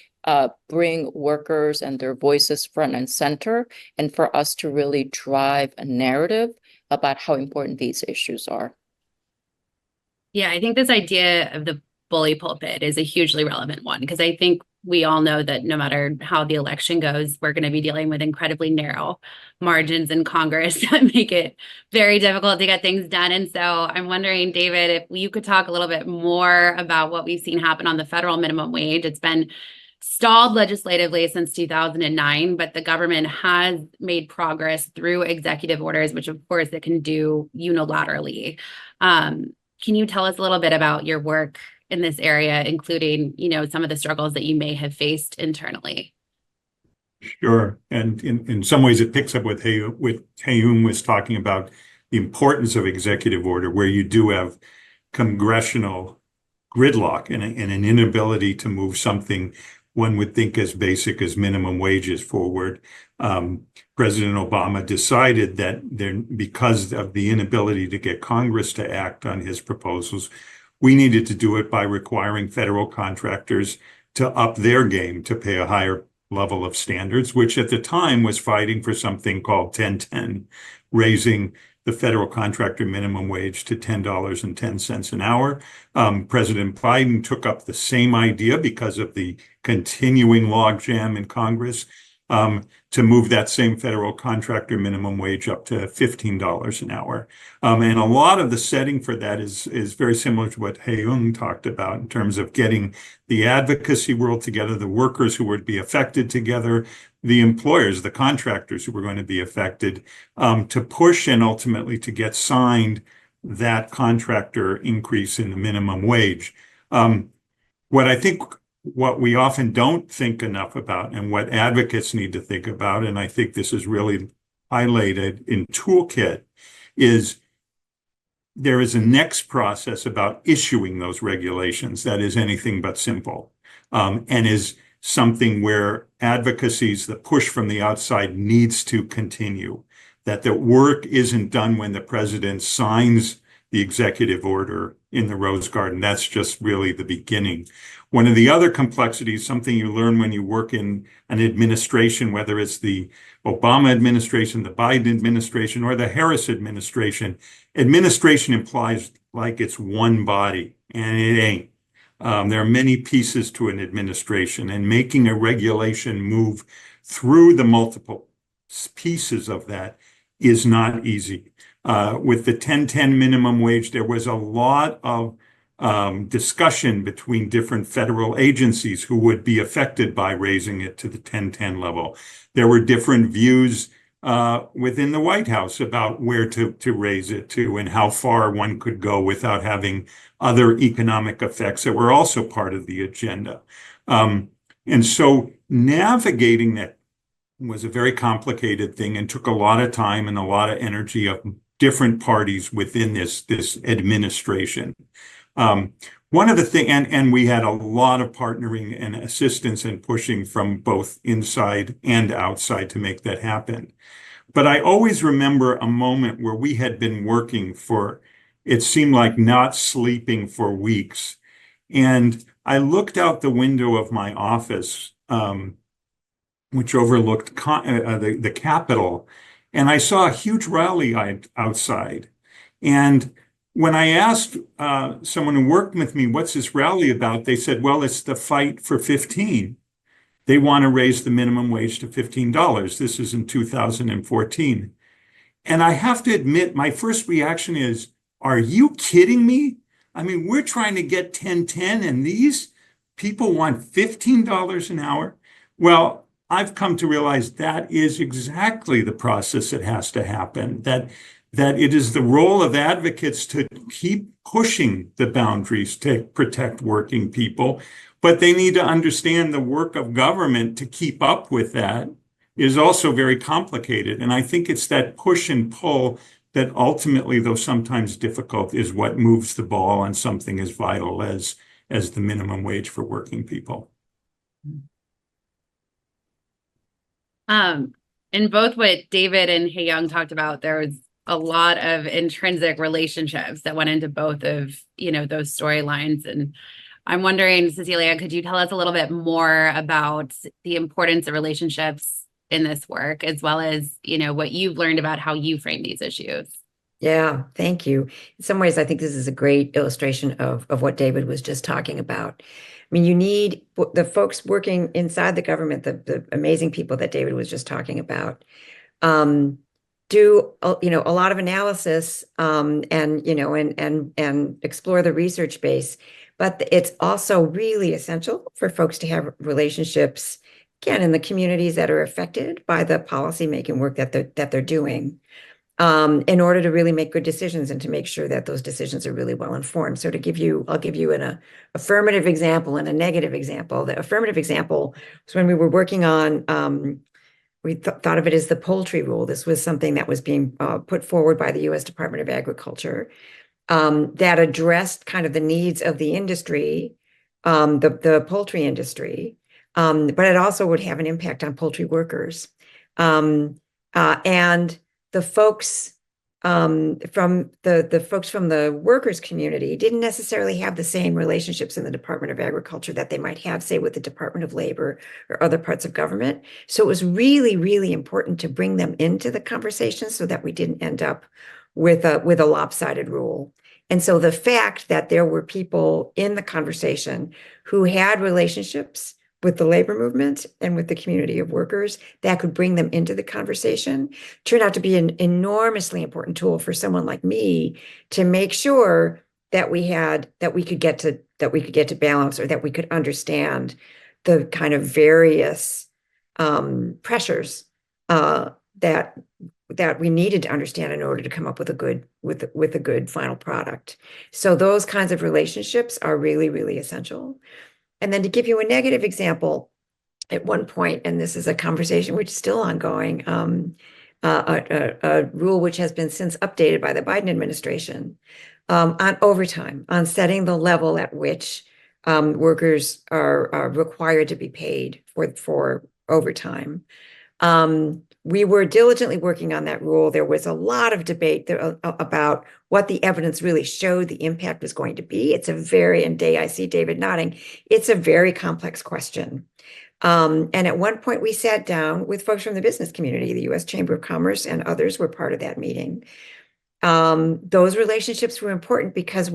bring workers and their voices front and center, and for us to really drive a narrative about how important these issues are. Yeah, I think this idea of the bully pulpit is a hugely relevant one, because I think we all know that no matter how the election goes, we're going to be dealing with incredibly narrow margins in Congress that make it very difficult to get things done. And so I'm wondering, David, if you could talk a little bit more about what we've seen happen on the federal minimum wage. It's been stalled legislatively since 2009, but the government has made progress through executive orders, which of course it can do unilaterally. Can you tell us a little bit about your work in this area, including, some of the struggles that you may have faced internally? Sure. And in some ways it picks up with Heyung was talking about the importance of executive order, where you do have congressional gridlock and an inability to move something one would think as basic as minimum wages forward. President Obama decided that because of the inability to get Congress to act on his proposals, we needed to do it by requiring federal contractors to up their game to pay a higher level of standards, which at the time was fighting for something called 1010, raising the federal contractor minimum wage to $10.10 an hour. President Biden took up the same idea because of the continuing logjam in Congress to move that same federal contractor minimum wage up to $15 an hour. And a lot of the setting for that is very similar to what Heyung talked about in terms of getting the advocacy world together, the workers who would be affected together, the employers, the contractors who were going to be affected, to push and ultimately to get signed that contractor increase in the minimum wage. What we often don't think enough about, and what advocates need to think about, and I think this is really highlighted in Toolkit, is there is a next process about issuing those regulations that is anything but simple, and is something where advocacies, the push from the outside needs to continue, that the work isn't done when the president signs the executive order in the Rose Garden. That's just really the beginning. One of the other complexities, something you learn when you work in an administration, whether it's the Obama administration, the Biden administration, or the Harris administration, administration implies like it's one body, and it ain't. There are many pieces to an administration, and making a regulation move through the multiple pieces of that is not easy. With the 1010 minimum wage, there was a lot of discussion between different federal agencies who would be affected by raising it to the 1010 level. There were different views within the White House about where to raise it to and how far one could go without having other economic effects that were also part of the agenda. And so navigating that was a very complicated thing and took a lot of time and a lot of energy of different parties within this administration. One of the things, and we had a lot of partnering and assistance and pushing from both inside and outside to make that happen. But I always remember a moment where we had been working for, it seemed like not sleeping for weeks. And I looked out the window of my office, which overlooked the Capitol, and I saw a huge rally outside. And when I asked someone who worked with me, what's this rally about? They said, well, it's the fight for 15. They want to raise the minimum wage to $15. This is in 2014. And I have to admit, my first reaction is, are you kidding me? I mean, we're trying to get 10-10 and these people want $15 an hour. Well, I've come to realize that is exactly the process that has to happen, that it is the role of advocates to keep pushing the boundaries to protect working people, but they need to understand the work of government to keep up with that is also very complicated. And I think it's that push and pull that ultimately, though sometimes difficult, is what moves the ball on something as vital as the minimum wage for working people. In both what David and Hae Young talked about, there was a lot of intrinsic relationships that went into both of, those storylines. And I'm wondering, Cecilia, could you tell us a little bit more about the importance of relationships in this work, as well as, what you've learned about how you frame these issues? Yeah, thank you. In some ways, I think this is a great illustration of what David was just talking about. I mean, you need the folks working inside the government, the amazing people that David was just talking about, do a lot of analysis and explore the research base. But it's also really essential for folks to have relationships, again, in the communities that are affected by the policymaking work that they're doing, in order to really make good decisions and to make sure that those decisions are really well informed. So I'll give you an affirmative example and a negative example. The affirmative example was when we were working on, we thought of it as the poultry rule. This was something that was being put forward by the U.S. Department of Agriculture that addressed kind of the needs of the industry, the poultry industry, but it also would have an impact on poultry workers. And the folks from the folks from the workers community didn't necessarily have the same relationships in the Department of Agriculture that they might have, say, with the Department of Labor or other parts of government. So it was really, really important to bring them into the conversation so that we didn't end up with a lopsided rule. And so the fact that there were people in the conversation who had relationships with the labor movement and with the community of workers that could bring them into the conversation turned out to be an enormously important tool for someone like me to make sure that we could get to balance, or that we could understand the kind of various pressures that we needed to understand in order to come up with a good final product. So those kinds of relationships are really, really essential. And then to give you a negative example, at one point, and this is a conversation which is still ongoing, a rule which has been since updated by the Biden administration on overtime, on setting the level at which workers are required to be paid for overtime. We were diligently working on that rule. There was a lot of debate about what the evidence really showed the impact was going to be. I see David nodding, it's a very complex question. And at one point we sat down with folks from the business community, the U.S. Chamber of Commerce and others were part of that meeting. Those relationships were important because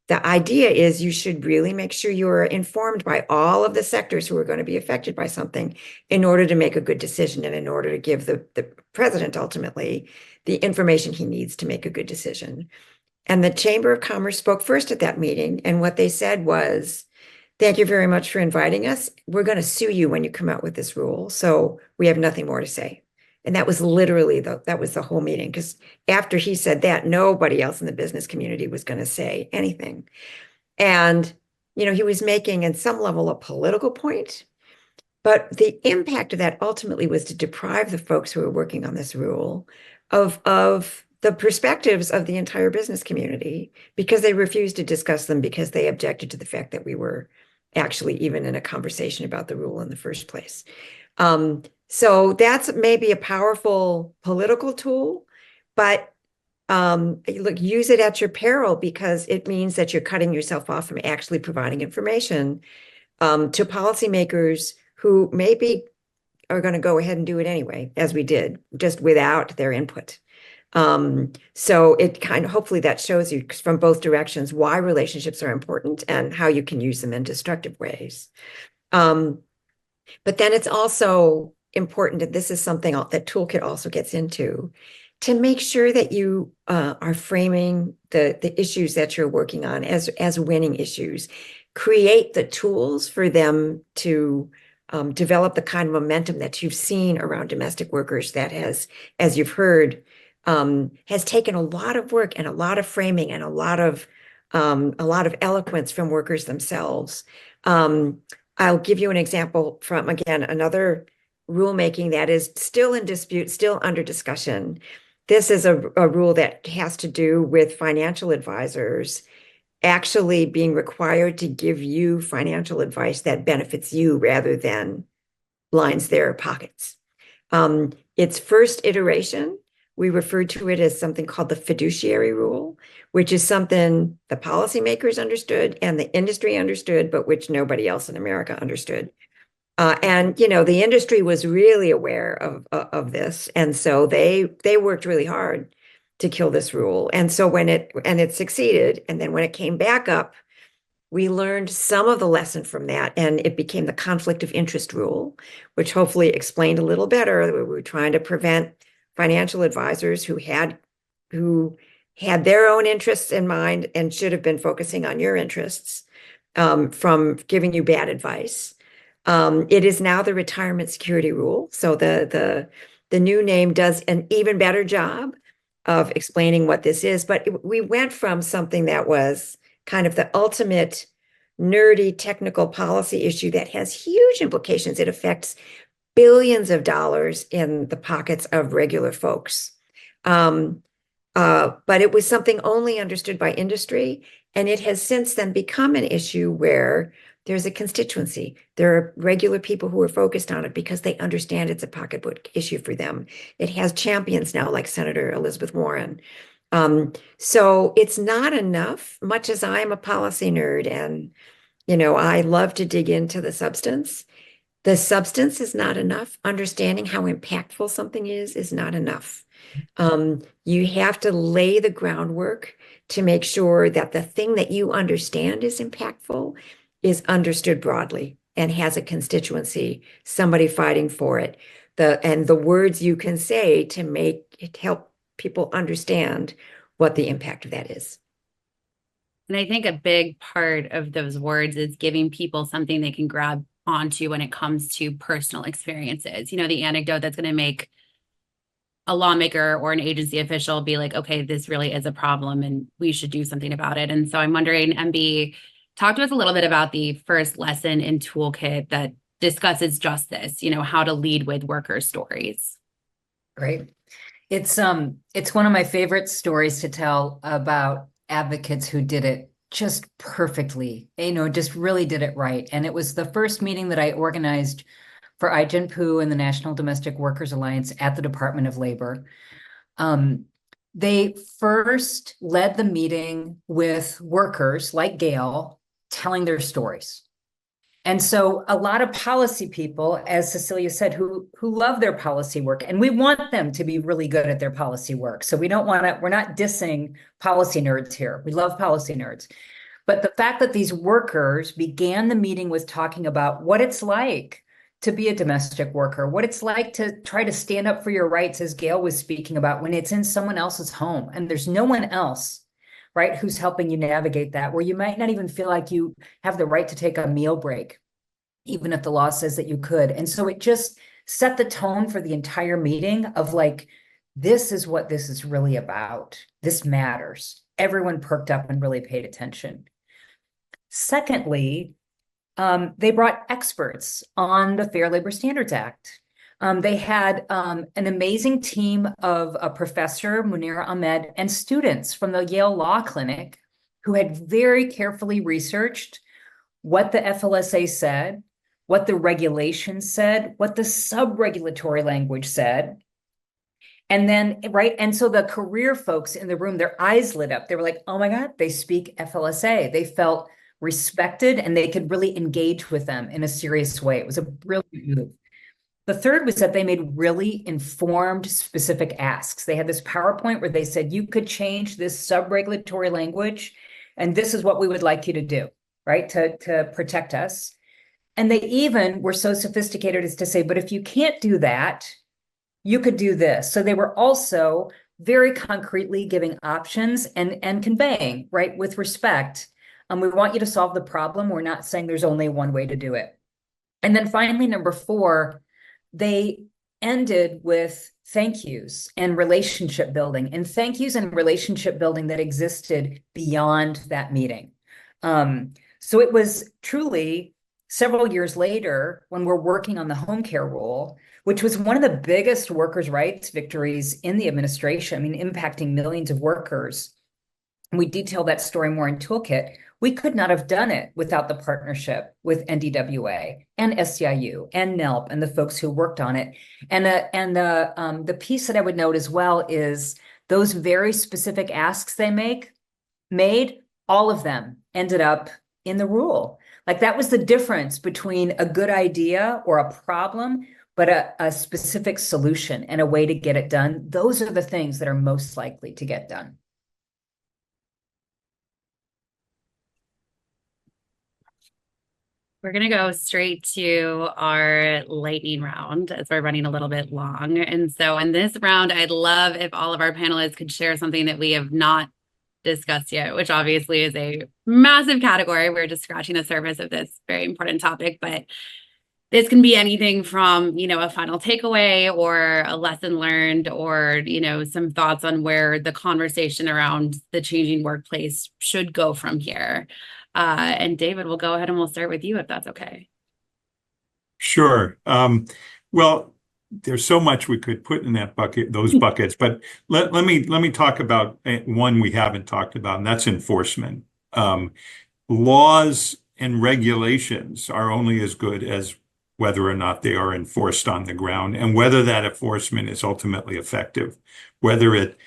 the idea is you should really make sure you are informed by all of the sectors who are going to be affected by something in order to make a good decision and in order to give the president ultimately the information he needs to make a good decision. And the Chamber of Commerce spoke first at that meeting. And what they said was, thank you very much for inviting us. We're going to sue you when you come out with this rule. So we have nothing more to say. And that was literally that was the whole meeting, because after he said that, nobody else in the business community was going to say anything. And, he was making in some level a political point, but the impact of that ultimately was to deprive the folks who were working on this rule of the perspectives of the entire business community, because they refused to discuss them because they objected to the fact that we were actually even in a conversation about the rule in the first place. So that's maybe a powerful political tool, but use it at your peril, because it means that you're cutting yourself off from actually providing information to policymakers who maybe are going to go ahead and do it anyway, as we did, just without their input. So it kind of, hopefully that shows you from both directions why relationships are important and how you can use them in destructive ways. But then it's also important, and this is something that Toolkit also gets into, to make sure that you are framing the issues that you're working on as winning issues. Create the tools for them to develop the kind of momentum that you've seen around domestic workers that has, as you've heard, has taken a lot of work and a lot of framing and a lot of eloquence from workers themselves. I'll give you an example from, again, another rulemaking that is still in dispute, still under discussion. This is a rule that has to do with financial advisors actually being required to give you financial advice that benefits you rather than lines their pockets. Its first iteration, we referred to it as something called the fiduciary rule, which is something the policymakers understood and the industry understood, but which nobody else in America understood. And the industry was really aware of this, and so they worked really hard to kill this rule. And so when it succeeded, and then when it came back up, we learned some of the lesson from that, and it became the conflict of interest rule, which hopefully explained a little better. We were trying to prevent financial advisors who had their own interests in mind and should have been focusing on your interests from giving you bad advice. It is now the retirement security rule. So the new name does an even better job of explaining what this is. But we went from something that was kind of the ultimate nerdy technical policy issue that has huge implications. It affects billions of dollars in the pockets of regular folks. But it was something only understood by industry, and it has since then become an issue where there's a constituency. There are regular people who are focused on it because they understand it's a pocketbook issue for them. It has champions now, like Senator Elizabeth Warren. So it's not enough, much as I'm a policy nerd and, I love to dig into the substance. The substance is not enough. Understanding how impactful something is not enough. You have to lay the groundwork to make sure that the thing that you understand is impactful is understood broadly and has a constituency, somebody fighting for it. And the words you can say to make it help people understand what the impact of that is. And I think a big part of those words is giving people something they can grab onto when it comes to personal experiences. The anecdote that's going to make a lawmaker or an agency official be like, okay, this really is a problem and we should do something about it. And so I'm wondering, MB, talk to us a little bit about the first lesson in Toolkit that discusses just this, how to lead with worker stories. Great. It's one of my favorite stories to tell about advocates who did it just perfectly, just really did it right. And it was the first meeting that I organized for IGNPU and the National Domestic Workers Alliance at the Department of Labor. They first led the meeting with workers like Gail telling their stories. And so a lot of policy people, as Cecilia said, who love their policy work, and we want them to be really good at their policy work. So we're not dissing policy nerds here. We love policy nerds. But the fact that these workers began the meeting with talking about what it's like to be a domestic worker, what it's like to try to stand up for your rights, as Gail was speaking about, when it's in someone else's home and there's no one else, right, who's helping you navigate that, where you might not even feel like you have the right to take a meal break, even if the law says that you could. And so it just set the tone for the entire meeting of like, this is what this is really about. This matters. Everyone perked up and really paid attention. Secondly, they brought experts on the Fair Labor Standards Act. They had an amazing team of a professor, Munira Ahmed, and students from the Yale Law Clinic who had very carefully researched what the FLSA said, what the regulations said, what the sub-regulatory language said. And then, right, and so the career folks in the room, their eyes lit up. They were like, oh my God, they speak FLSA. They felt respected and they could really engage with them in a serious way. It was a brilliant move. The third was that they made really informed, specific asks. They had this PowerPoint where they said, you could change this sub-regulatory language, and this is what we would like you to do, right, to protect us. And they even were so sophisticated as to say, but if you can't do that, you could do this. So they were also very concretely giving options and conveying, right, with respect. We want you to solve the problem. We're not saying there's only one way to do it. And then finally, number 4, they ended with thank yous and relationship building, and thank yous and relationship building that existed beyond that meeting. So it was truly several years later when we're working on the home care rule, which was one of the biggest workers' rights victories in the administration, I mean, impacting millions of workers. And we detail that story more in Toolkit. We could not have done it without the partnership with NDWA and SEIU and NELP and the folks who worked on it. And the piece that I would note as well is those very specific asks they made, all of them ended up in the rule. Like, that was the difference between a good idea or a problem, but a specific solution and a way to get it done. Those are the things that are most likely to get done. We're going to go straight to our lightning round as we're running a little bit long. And so in this round, I'd love if all of our panelists could share something that we have not discussed yet, which obviously is a massive category. We're just scratching the surface of this very important topic, but this can be anything from, a final takeaway or a lesson learned, or, some thoughts on where the conversation around the changing workplace should go from here. And David, we'll go ahead and we'll start with you if that's okay. Sure. Well, there's so much we could put in that bucket, those buckets, but let me talk about one we haven't talked about, and that's enforcement. Laws and regulations are only as good as whether or not they are enforced on the ground, and whether that enforcement is ultimately effective, whether it,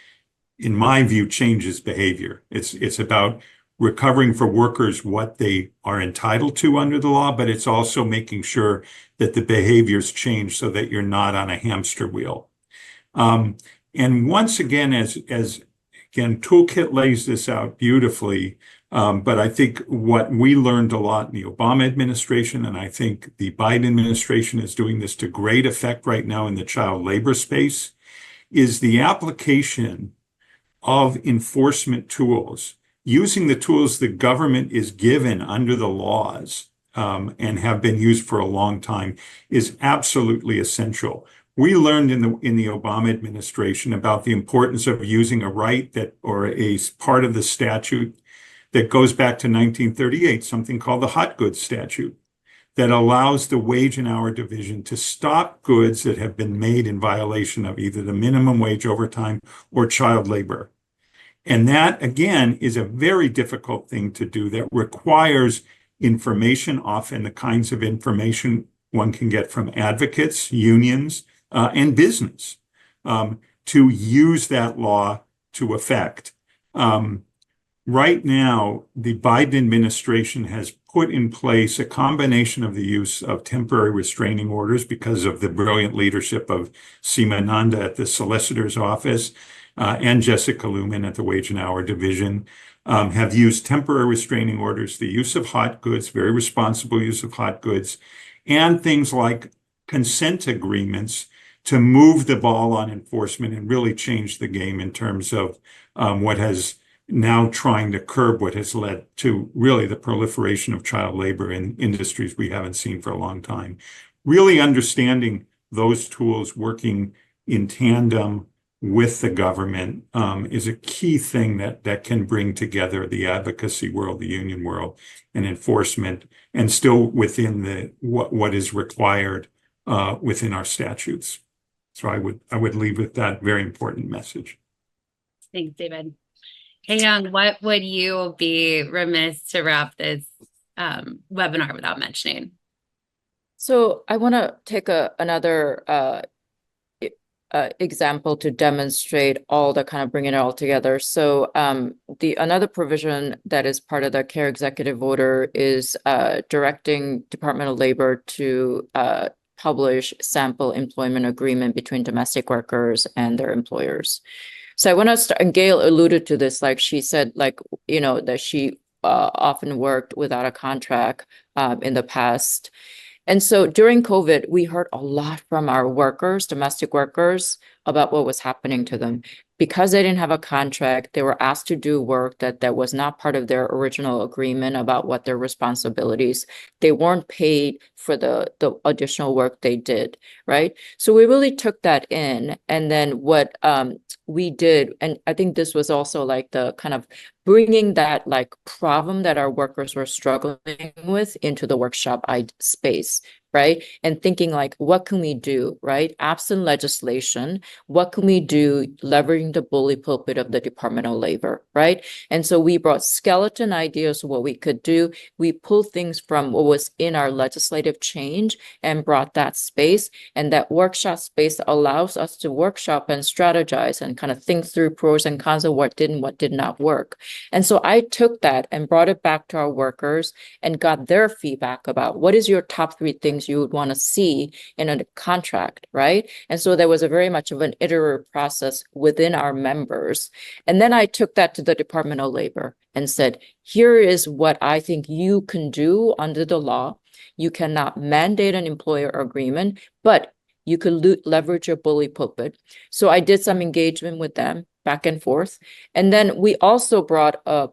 in my view, changes behavior. It's about recovering for workers what they are entitled to under the law, but it's also making sure that the behaviors change so that you're not on a hamster wheel. And once again, as Toolkit lays this out beautifully, but I think what we learned a lot in the Obama administration, and I think the Biden administration is doing this to great effect right now in the child labor space, is the application of enforcement tools, using the tools the government is given under the laws and have been used for a long time, is absolutely essential. We learned in the Obama administration about the importance of using a right that, or a part of the statute that goes back to 1938, something called the hot goods statute, that allows the wage and hour division to stop goods that have been made in violation of either the minimum wage, overtime, or child labor. And that, again, is a very difficult thing to do that requires information, often the kinds of information one can get from advocates, unions, and business to use that law to effect. Right now, the Biden administration has put in place a combination of the use of temporary restraining orders because of the brilliant leadership of Seema Nanda at the solicitor's office, and Jessica Lumen at the Wage and Hour Division, have used temporary restraining orders, the use of hot goods, very responsible use of hot goods, and things like consent agreements to move the ball on enforcement and really change the game in terms of what has now trying to curb what has led to really the proliferation of child labor in industries we haven't seen for a long time. Really understanding those tools working in tandem with the government is a key thing that can bring together the advocacy world, the union world, and enforcement, and still within what is required within our statutes. So I would leave with that very important message. Thanks, David. Hey, Young, what would you be remiss to wrap this webinar without mentioning? So I want to take another example to demonstrate all the kind of bringing it all together. So another provision that is part of the CARE executive order is directing Department of Labor to publish sample employment agreement between domestic workers and their employers. So I want to start, and Gail alluded to this, like she said, like, you know, that she often worked without a contract in the past. And so during COVID, we heard a lot from our workers, domestic workers, about what was happening to them. Because they didn't have a contract, they were asked to do work that was not part of their original agreement about what their responsibilities. They weren't paid for the additional work they did, right? So we really took that in. And then what we did, and I think this was also like the kind of bringing that like problem that our workers were struggling with into the workshop space, right? And thinking like, what can we do, right? Absent legislation, what can we do leveraging the bully pulpit of the Department of Labor, right? And so we brought skeleton ideas of what we could do. We pulled things from what was in our legislative change and brought that space. And that workshop space allows us to workshop and strategize and kind of think through pros and cons of what did and what did not work. And so I took that and brought it back to our workers and got their feedback about what is your top 3 things you would want to see in a contract, right? And so there was a very much of an iterative process within our members. And then I took that to the Department of Labor and said, here is what I think you can do under the law. You cannot mandate an employer agreement, but you could leverage your bully pulpit. So I did some engagement with them back and forth. And then we also brought a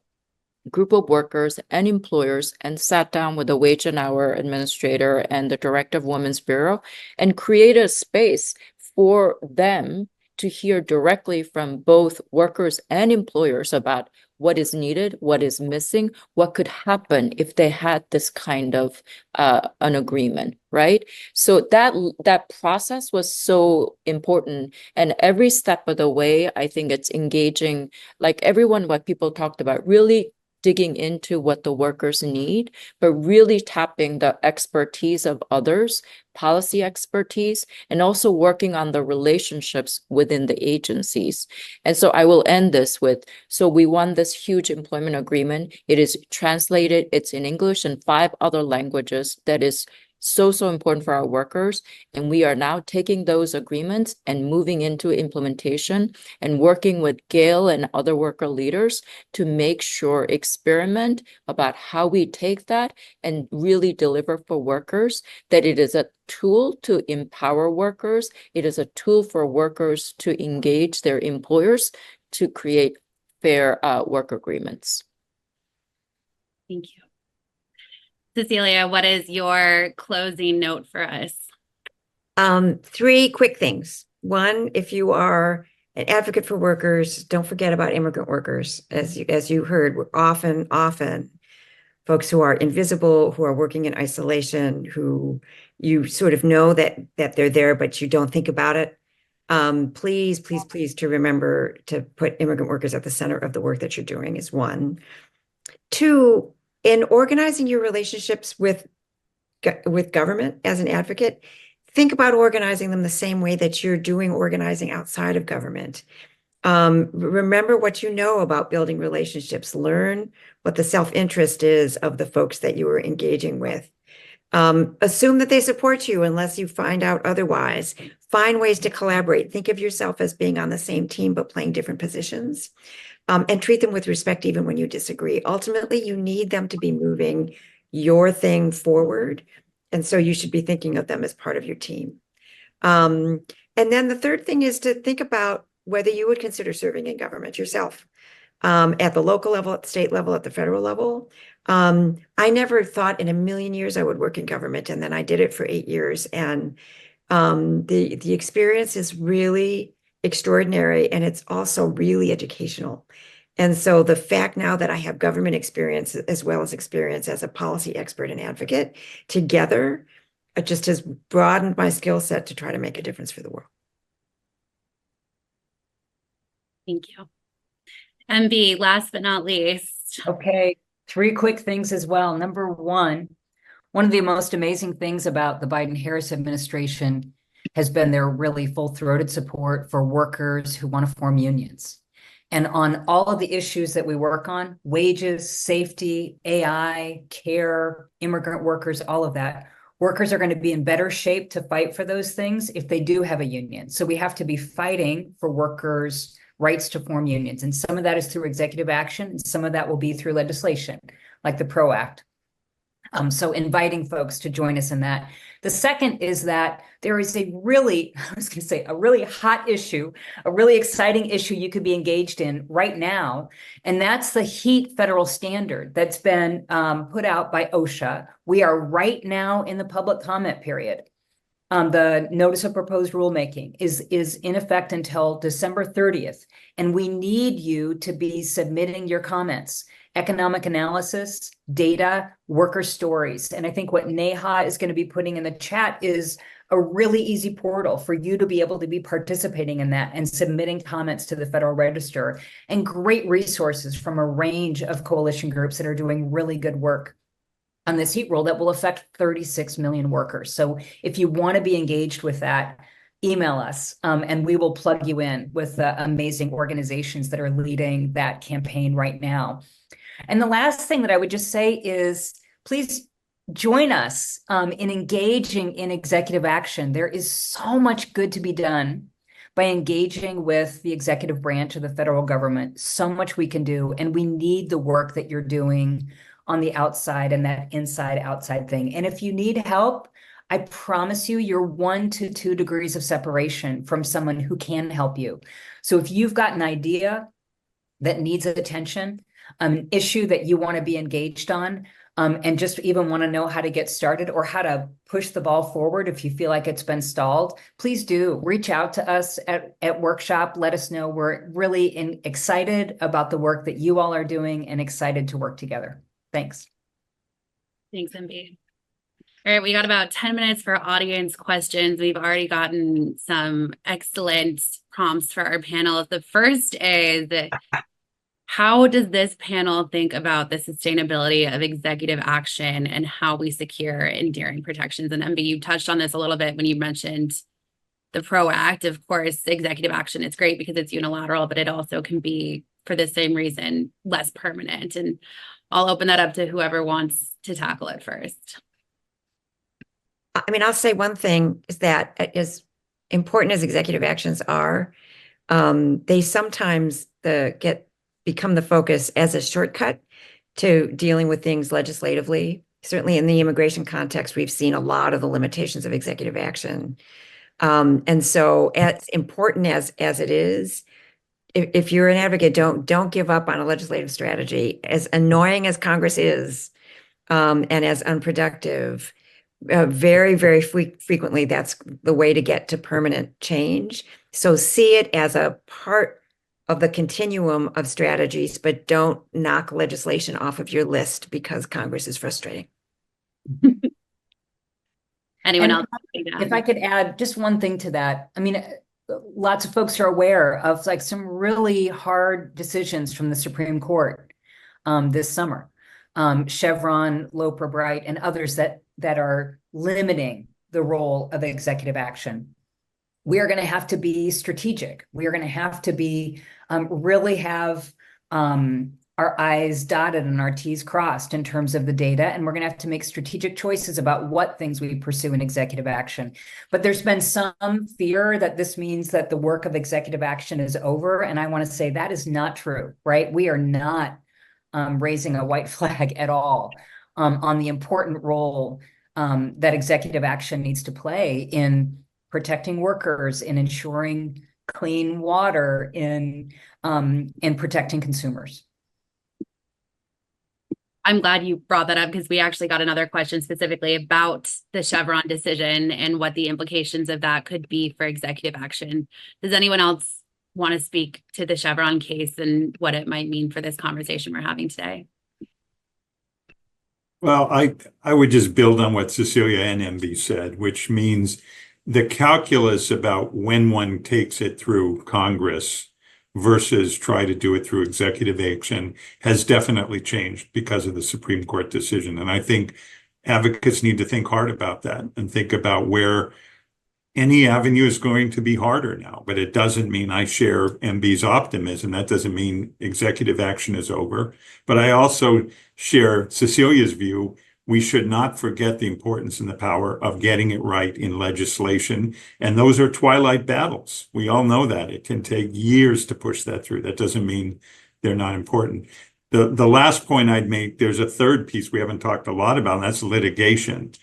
group of workers and employers and sat down with the wage and hour administrator and the director of Women's Bureau and created a space for them to hear directly from both workers and employers about what is needed, what is missing, what could happen if they had this kind of an agreement, right? So that process was so important. And every step of the way, I think it's engaging, like everyone, what people talked about, really digging into what the workers need, but really tapping the expertise of others, policy expertise, and also working on the relationships within the agencies. And so I will end this with, so we won this huge employment agreement. It is translated, it's in English and 5 other languages. That is so important for our workers. And we are now taking those agreements and moving into implementation and working with Gail and other worker leaders to make sure, experiment about how we take that and really deliver for workers, that it is a tool to empower workers. It is a tool for workers to engage their employers to create fair work agreements. Thank you. Cecilia, what is your closing note for us? 3 quick things. One, if you are an advocate for workers, don't forget about immigrant workers. As you heard, we're often folks who are invisible, who are working in isolation, who you sort of know that they're there, but you don't think about it. Please to remember to put immigrant workers at the center of the work that you're doing is 1. 2, in organizing your relationships with government as an advocate, think about organizing them the same way that you're doing organizing outside of government. Remember what you know about building relationships. Learn what the self-interest is of the folks that you are engaging with. Assume that they support you unless you find out otherwise. Find ways to collaborate. Think of yourself as being on the same team but playing different positions. And treat them with respect even when you disagree. Ultimately, you need them to be moving your thing forward. And so you should be thinking of them as part of your team. And then the third thing is to think about whether you would consider serving in government yourself, at the local level, at the state level, at the federal level. I never thought in a million years I would work in government, and then I did it for 8 years. And the experience is really extraordinary, and it's also really educational. And so the fact now that I have government experience as well as experience as a policy expert and advocate together, it just has broadened my skill set to try to make a difference for the world. Thank you. MB, last but not least. Okay, 3 quick things as well. Number 1, one of the most amazing things about the Biden-Harris administration has been their really full-throated support for workers who want to form unions. And on all of the issues that we work on, wages, safety, AI, care, immigrant workers, all of that, Workers are going to be in better shape to fight for those things if they do have a union. So we have to be fighting for workers' rights to form unions. And some of that is through executive action, and some of that will be through legislation, like the PRO Act. So inviting folks to join us in that. The second is that there is a really, I was going to say, a really hot issue, a really exciting issue you could be engaged in right now. And that's the heat federal standard that's been put out by OSHA. We are right now in the public comment period. The notice of proposed rulemaking is in effect until December 30th. And we need you to be submitting your comments. Economic analysis, data, worker stories. And I think what Neha is going to be putting in the chat is a really easy portal for you to be able to be participating in that and submitting comments to the Federal Register, and great resources from a range of coalition groups that are doing really good work on this heat rule that will affect 36 million workers. So if you want to be engaged with that, email us and we will plug you in with amazing organizations that are leading that campaign right now. And the last thing that I would just say is, please join us in engaging in executive action. There is so much good to be done by engaging with the executive branch of the federal government. So much we can do, and we need the work that you're doing on the outside and that inside-outside thing. And if you need help, I promise you, you're 1 to 2 degrees of separation from someone who can help you. So if you've got an idea that needs attention, an issue that you want to be engaged on, and just even want to know how to get started or how to push the ball forward if you feel like it's been stalled, please do reach out to us at Workshop. Let us know. We're really excited about the work that you all are doing and excited to work together. Thanks. Thanks, MB. All right, we got about 10 minutes for audience questions. We've already gotten some excellent prompts for our panel. The first is, how does this panel think about the sustainability of executive action and how we secure enduring protections? And MB, you touched on this a little bit when you mentioned the PRO Act. Of course, executive action is great because it's unilateral, but it also can be, for the same reason, less permanent. And I'll open that up to whoever wants to tackle it first. I mean, I'll say one thing is that as important as executive actions are, they sometimes become the focus as a shortcut to dealing with things legislatively. Certainly in the immigration context, we've seen a lot of the limitations of executive action. And so as important as it is, if you're an advocate, don't give up on a legislative strategy. As annoying as Congress is, and as unproductive, very, very frequently, that's the way to get to permanent change. So see it as a part of the continuum of strategies, but don't knock legislation off of your list because Congress is frustrating. Anyone else? If I could add just one thing to that. I mean, lots of folks are aware of like some really hard decisions from the Supreme Court this summer. Chevron, Loper Bright, and others that are limiting the role of executive action. We are going to have to be strategic. We are going to have to be really have our I's dotted and our T's crossed in terms of the data. And we're going to have to make strategic choices about what things we pursue in executive action. But there's been some fear that this means that the work of executive action is over. And I want to say that is not true, right? We are not raising a white flag at all on the important role that executive action needs to play in protecting workers, in ensuring clean water, in protecting consumers. I'm glad you brought that up because we actually got another question specifically about the Chevron decision and what the implications of that could be for executive action. Does anyone else want to speak to the Chevron case and what it might mean for this conversation we're having today? Well, I would just build on what Cecilia and MB said, which means the calculus about when one takes it through Congress versus try to do it through executive action has definitely changed because of the Supreme Court decision. And I think advocates need to think hard about that and think about where any avenue is going to be harder now. But it doesn't mean I share MB's optimism. That doesn't mean executive action is over. But I also share Cecilia's view we should not forget the importance and the power of getting it right in legislation. And those are twilight battles. We all know that. It can take years to push that through. That doesn't mean they're not important. The last point I'd make, there's a third piece we haven't talked a lot about, and that's litigation.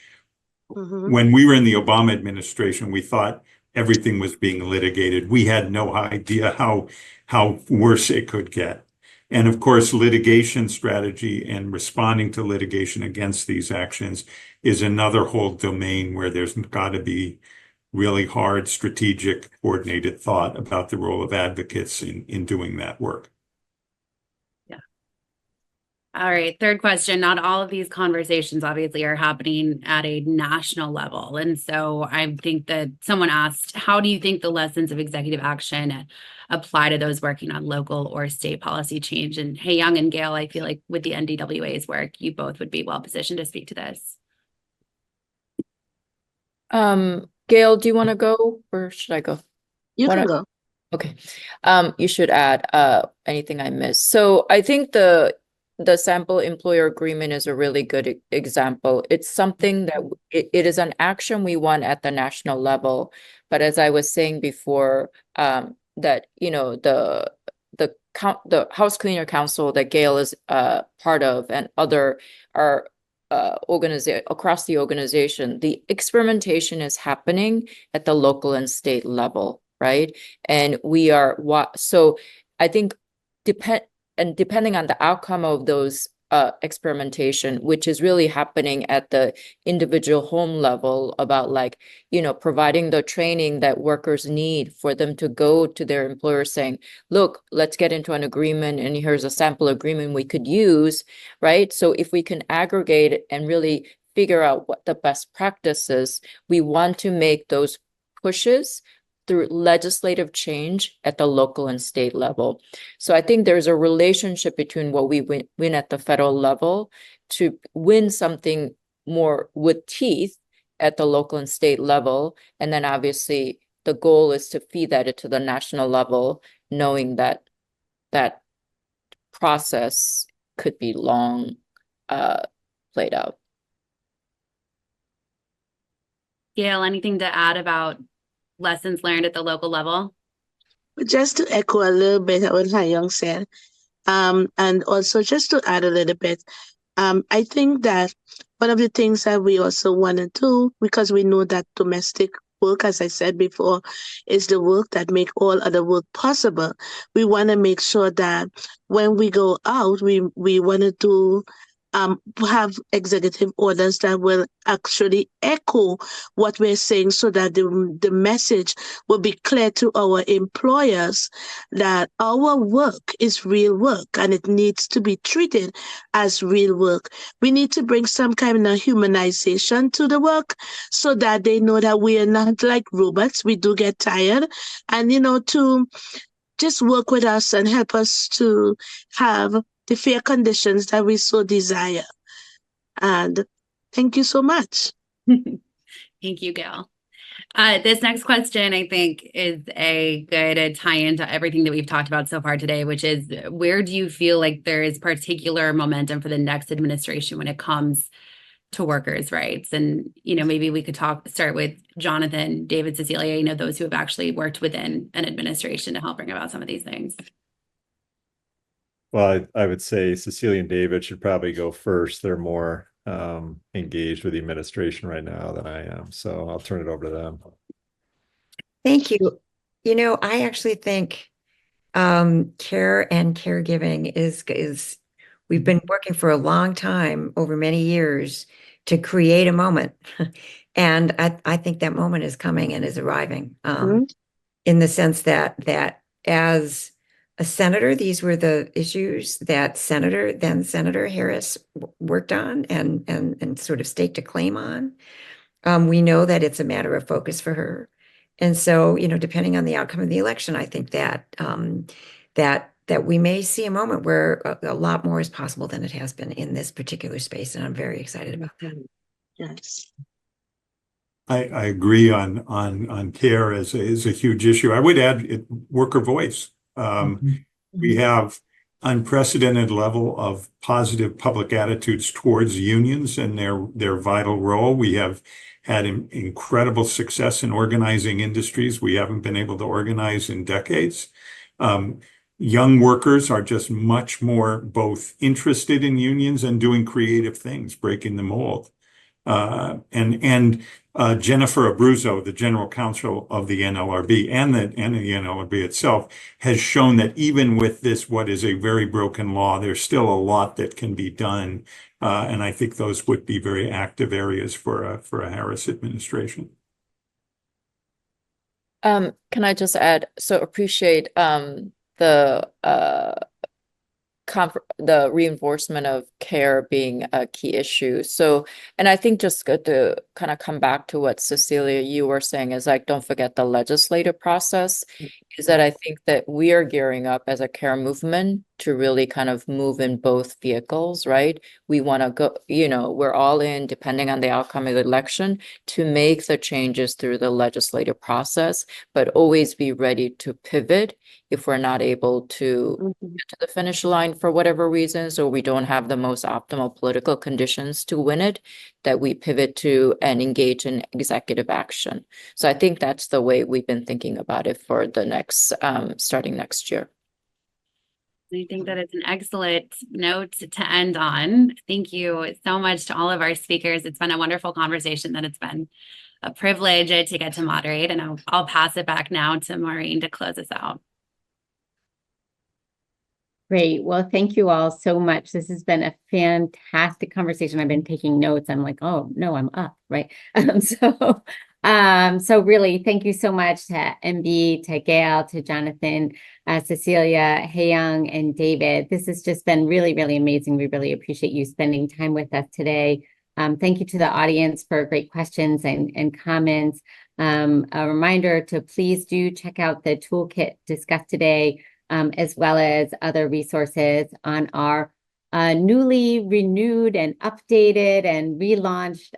When we were in the Obama administration, we thought everything was being litigated. We had no idea how worse it could get. And of course, litigation strategy and responding to litigation against these actions is another whole domain where there's got to be really hard, strategic, coordinated thought about the role of advocates in doing that work. All right, third question. Not all of these conversations obviously are happening at a national level. And so I think that someone asked, how do you think the lessons of executive action apply to those working on local or state policy change? And Hey Young and Gail, I feel like with the NDWA's work, you both would be well positioned to speak to this. Gail, do you want to go or should I go? You can go. Okay. You should add anything I missed. So I think the sample employer agreement is a really good example. It's something that it is an action we want at the national level. But as I was saying before, that, you know, the House Cleaner Council that Gail is part of and other are across the organization, the experimentation is happening at the local and state level, right? And we are so I think depending on the outcome of those experimentation, which is really happening at the individual home level about like, you know, providing the training that workers need for them to go to their employer saying, look, let's get into an agreement and here's a sample agreement we could use, right? So if we can aggregate and really figure out what the best practice is, we want to make those pushes through legislative change at the local and state level. So I think there's a relationship between what we win at the federal level to win something more with teeth at the local and state level. And then obviously the goal is to feed that into the national level, knowing that that process could be long played out. Gail, anything to add about lessons learned at the local level? Just to echo a little bit of what Young said, and also just to add a little bit, I think that one of the things that we also want to do, because we know that domestic work, as I said before, is the work that make all other work possible. We want to make sure that when we go out, we want to do have executive orders that will actually echo what we're saying so that the message will be clear to our employers that our work is real work and it needs to be treated as real work. We need to bring some kind of humanization to the work so that they know that we are not like robots. We do get tired, and, you know, to just work with us and help us to have the fair conditions that we so desire. And thank you so much. Thank you, Gail. This next question, I think, is a good tie into everything that we've talked about so far today, which is, where do you feel like there is particular momentum for the next administration when it comes to workers' rights? And, you know, maybe we could start with Jonathan, David, Cecilia, you know, those who have actually worked within an administration to help bring about some of these things. Well, I would say Cecilia and David should probably go first. They're more engaged with the administration right now than I am. So I'll turn it over to them. Thank you. You know, I actually think care and caregiving is we've been working for a long time, over many years, to create a moment. And I think that moment is coming and is arriving, in the sense that as a senator, these were the issues that then Senator Harris worked on and sort of staked a claim on. We know that it's a matter of focus for her. And so, you know, depending on the outcome of the election, I think that that we may see a moment where a lot more is possible than it has been in this particular space. And I'm very excited about that. Yes. I agree on care as a huge issue. I would add worker voice. We have unprecedented level of positive public attitudes towards unions and their vital role. We have had incredible success in organizing industries we haven't been able to organize in decades. Young workers are just much more both interested in unions and doing creative things, breaking the mold. Jennifer Abruzzo, the general counsel of the NLRB and the NLRB itself, has shown that even with this, what is a very broken law, there's still a lot that can be done. And I think those would be very active areas for a Harris administration. Can I just add? So appreciate the reinforcement of care being a key issue. So, and I think just good to kind of come back to what Cecilia, you were saying is like, don't forget the legislative process, is that I think that we are gearing up as a care movement to really kind of move in both vehicles, right? We want to go, we're all in, depending on the outcome of the election, to make the changes through the legislative process, but always be ready to pivot if we're not able to get to the finish line for whatever reasons, or we don't have the most optimal political conditions to win it, that we pivot to and engage in executive action. So I think that's the way we've been thinking about it for the next, starting next year. I think that it's an excellent note to end on. Thank you so much to all of our speakers. It's been a wonderful conversation that it's been a privilege to get to moderate, and I'll pass it back now to Maureen to close us out. Great. Well, thank you all so much. This has been a fantastic conversation. I've been taking notes. I'm like, oh no, I'm up, right? So really, thank you so much to MB, to Gail, to Jonathan, Cecilia, Hayoung, and David. This has just been really, really amazing. We really appreciate you spending time with us today. Thank you to the audience for great questions and comments. A reminder to please do check out the toolkit discussed today, as well as other resources on our newly renewed and updated and relaunched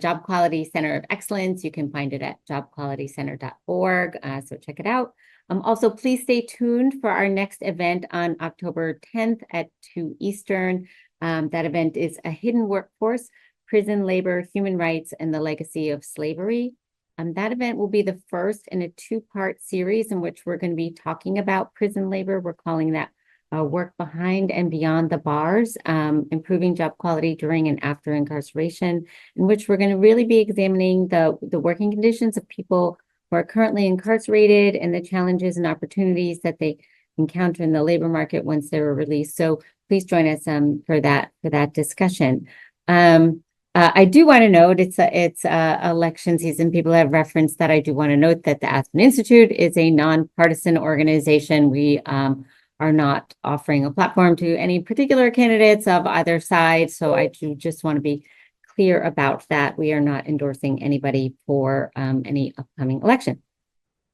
Job Quality Center of Excellence. You can find it at jobqualitycenter.org, so check it out. Also, please stay tuned for our next event on October 10th at 2 Eastern. That event is A Hidden Workforce, Prison Labor, Human Rights, and the Legacy of Slavery. That event will be the first in a two-part series in which we're going to be talking about prison labor. We're calling that Work Behind and Beyond the Bars, Improving Job Quality During and After Incarceration, in which we're going to really be examining the working conditions of people who are currently incarcerated and the challenges and opportunities that they encounter in the labor market once they were released. So please join us for that discussion. I do want to note it's election season. People have referenced that. I do want to note that the Aspen Institute is a nonpartisan organization. We are not offering a platform to any particular candidates of either side. So I do just want to be clear about that. We are not endorsing anybody for any upcoming election.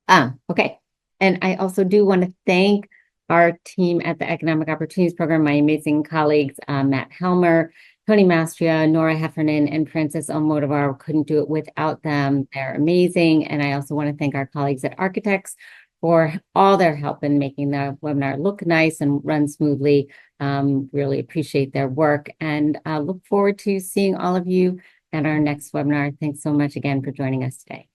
Okay. And I also do want to thank our team at the Economic Opportunities Program, my amazing colleagues, Matt Helmer, Tony Mastria, Nora Heffernan, and Francis Almodovar. Couldn't do it without them. They're amazing. And I also want to thank our colleagues at Architects for all their help in making the webinar look nice and run smoothly. Really appreciate their work and look forward to seeing all of you at our next webinar. Thanks so much again for joining us today.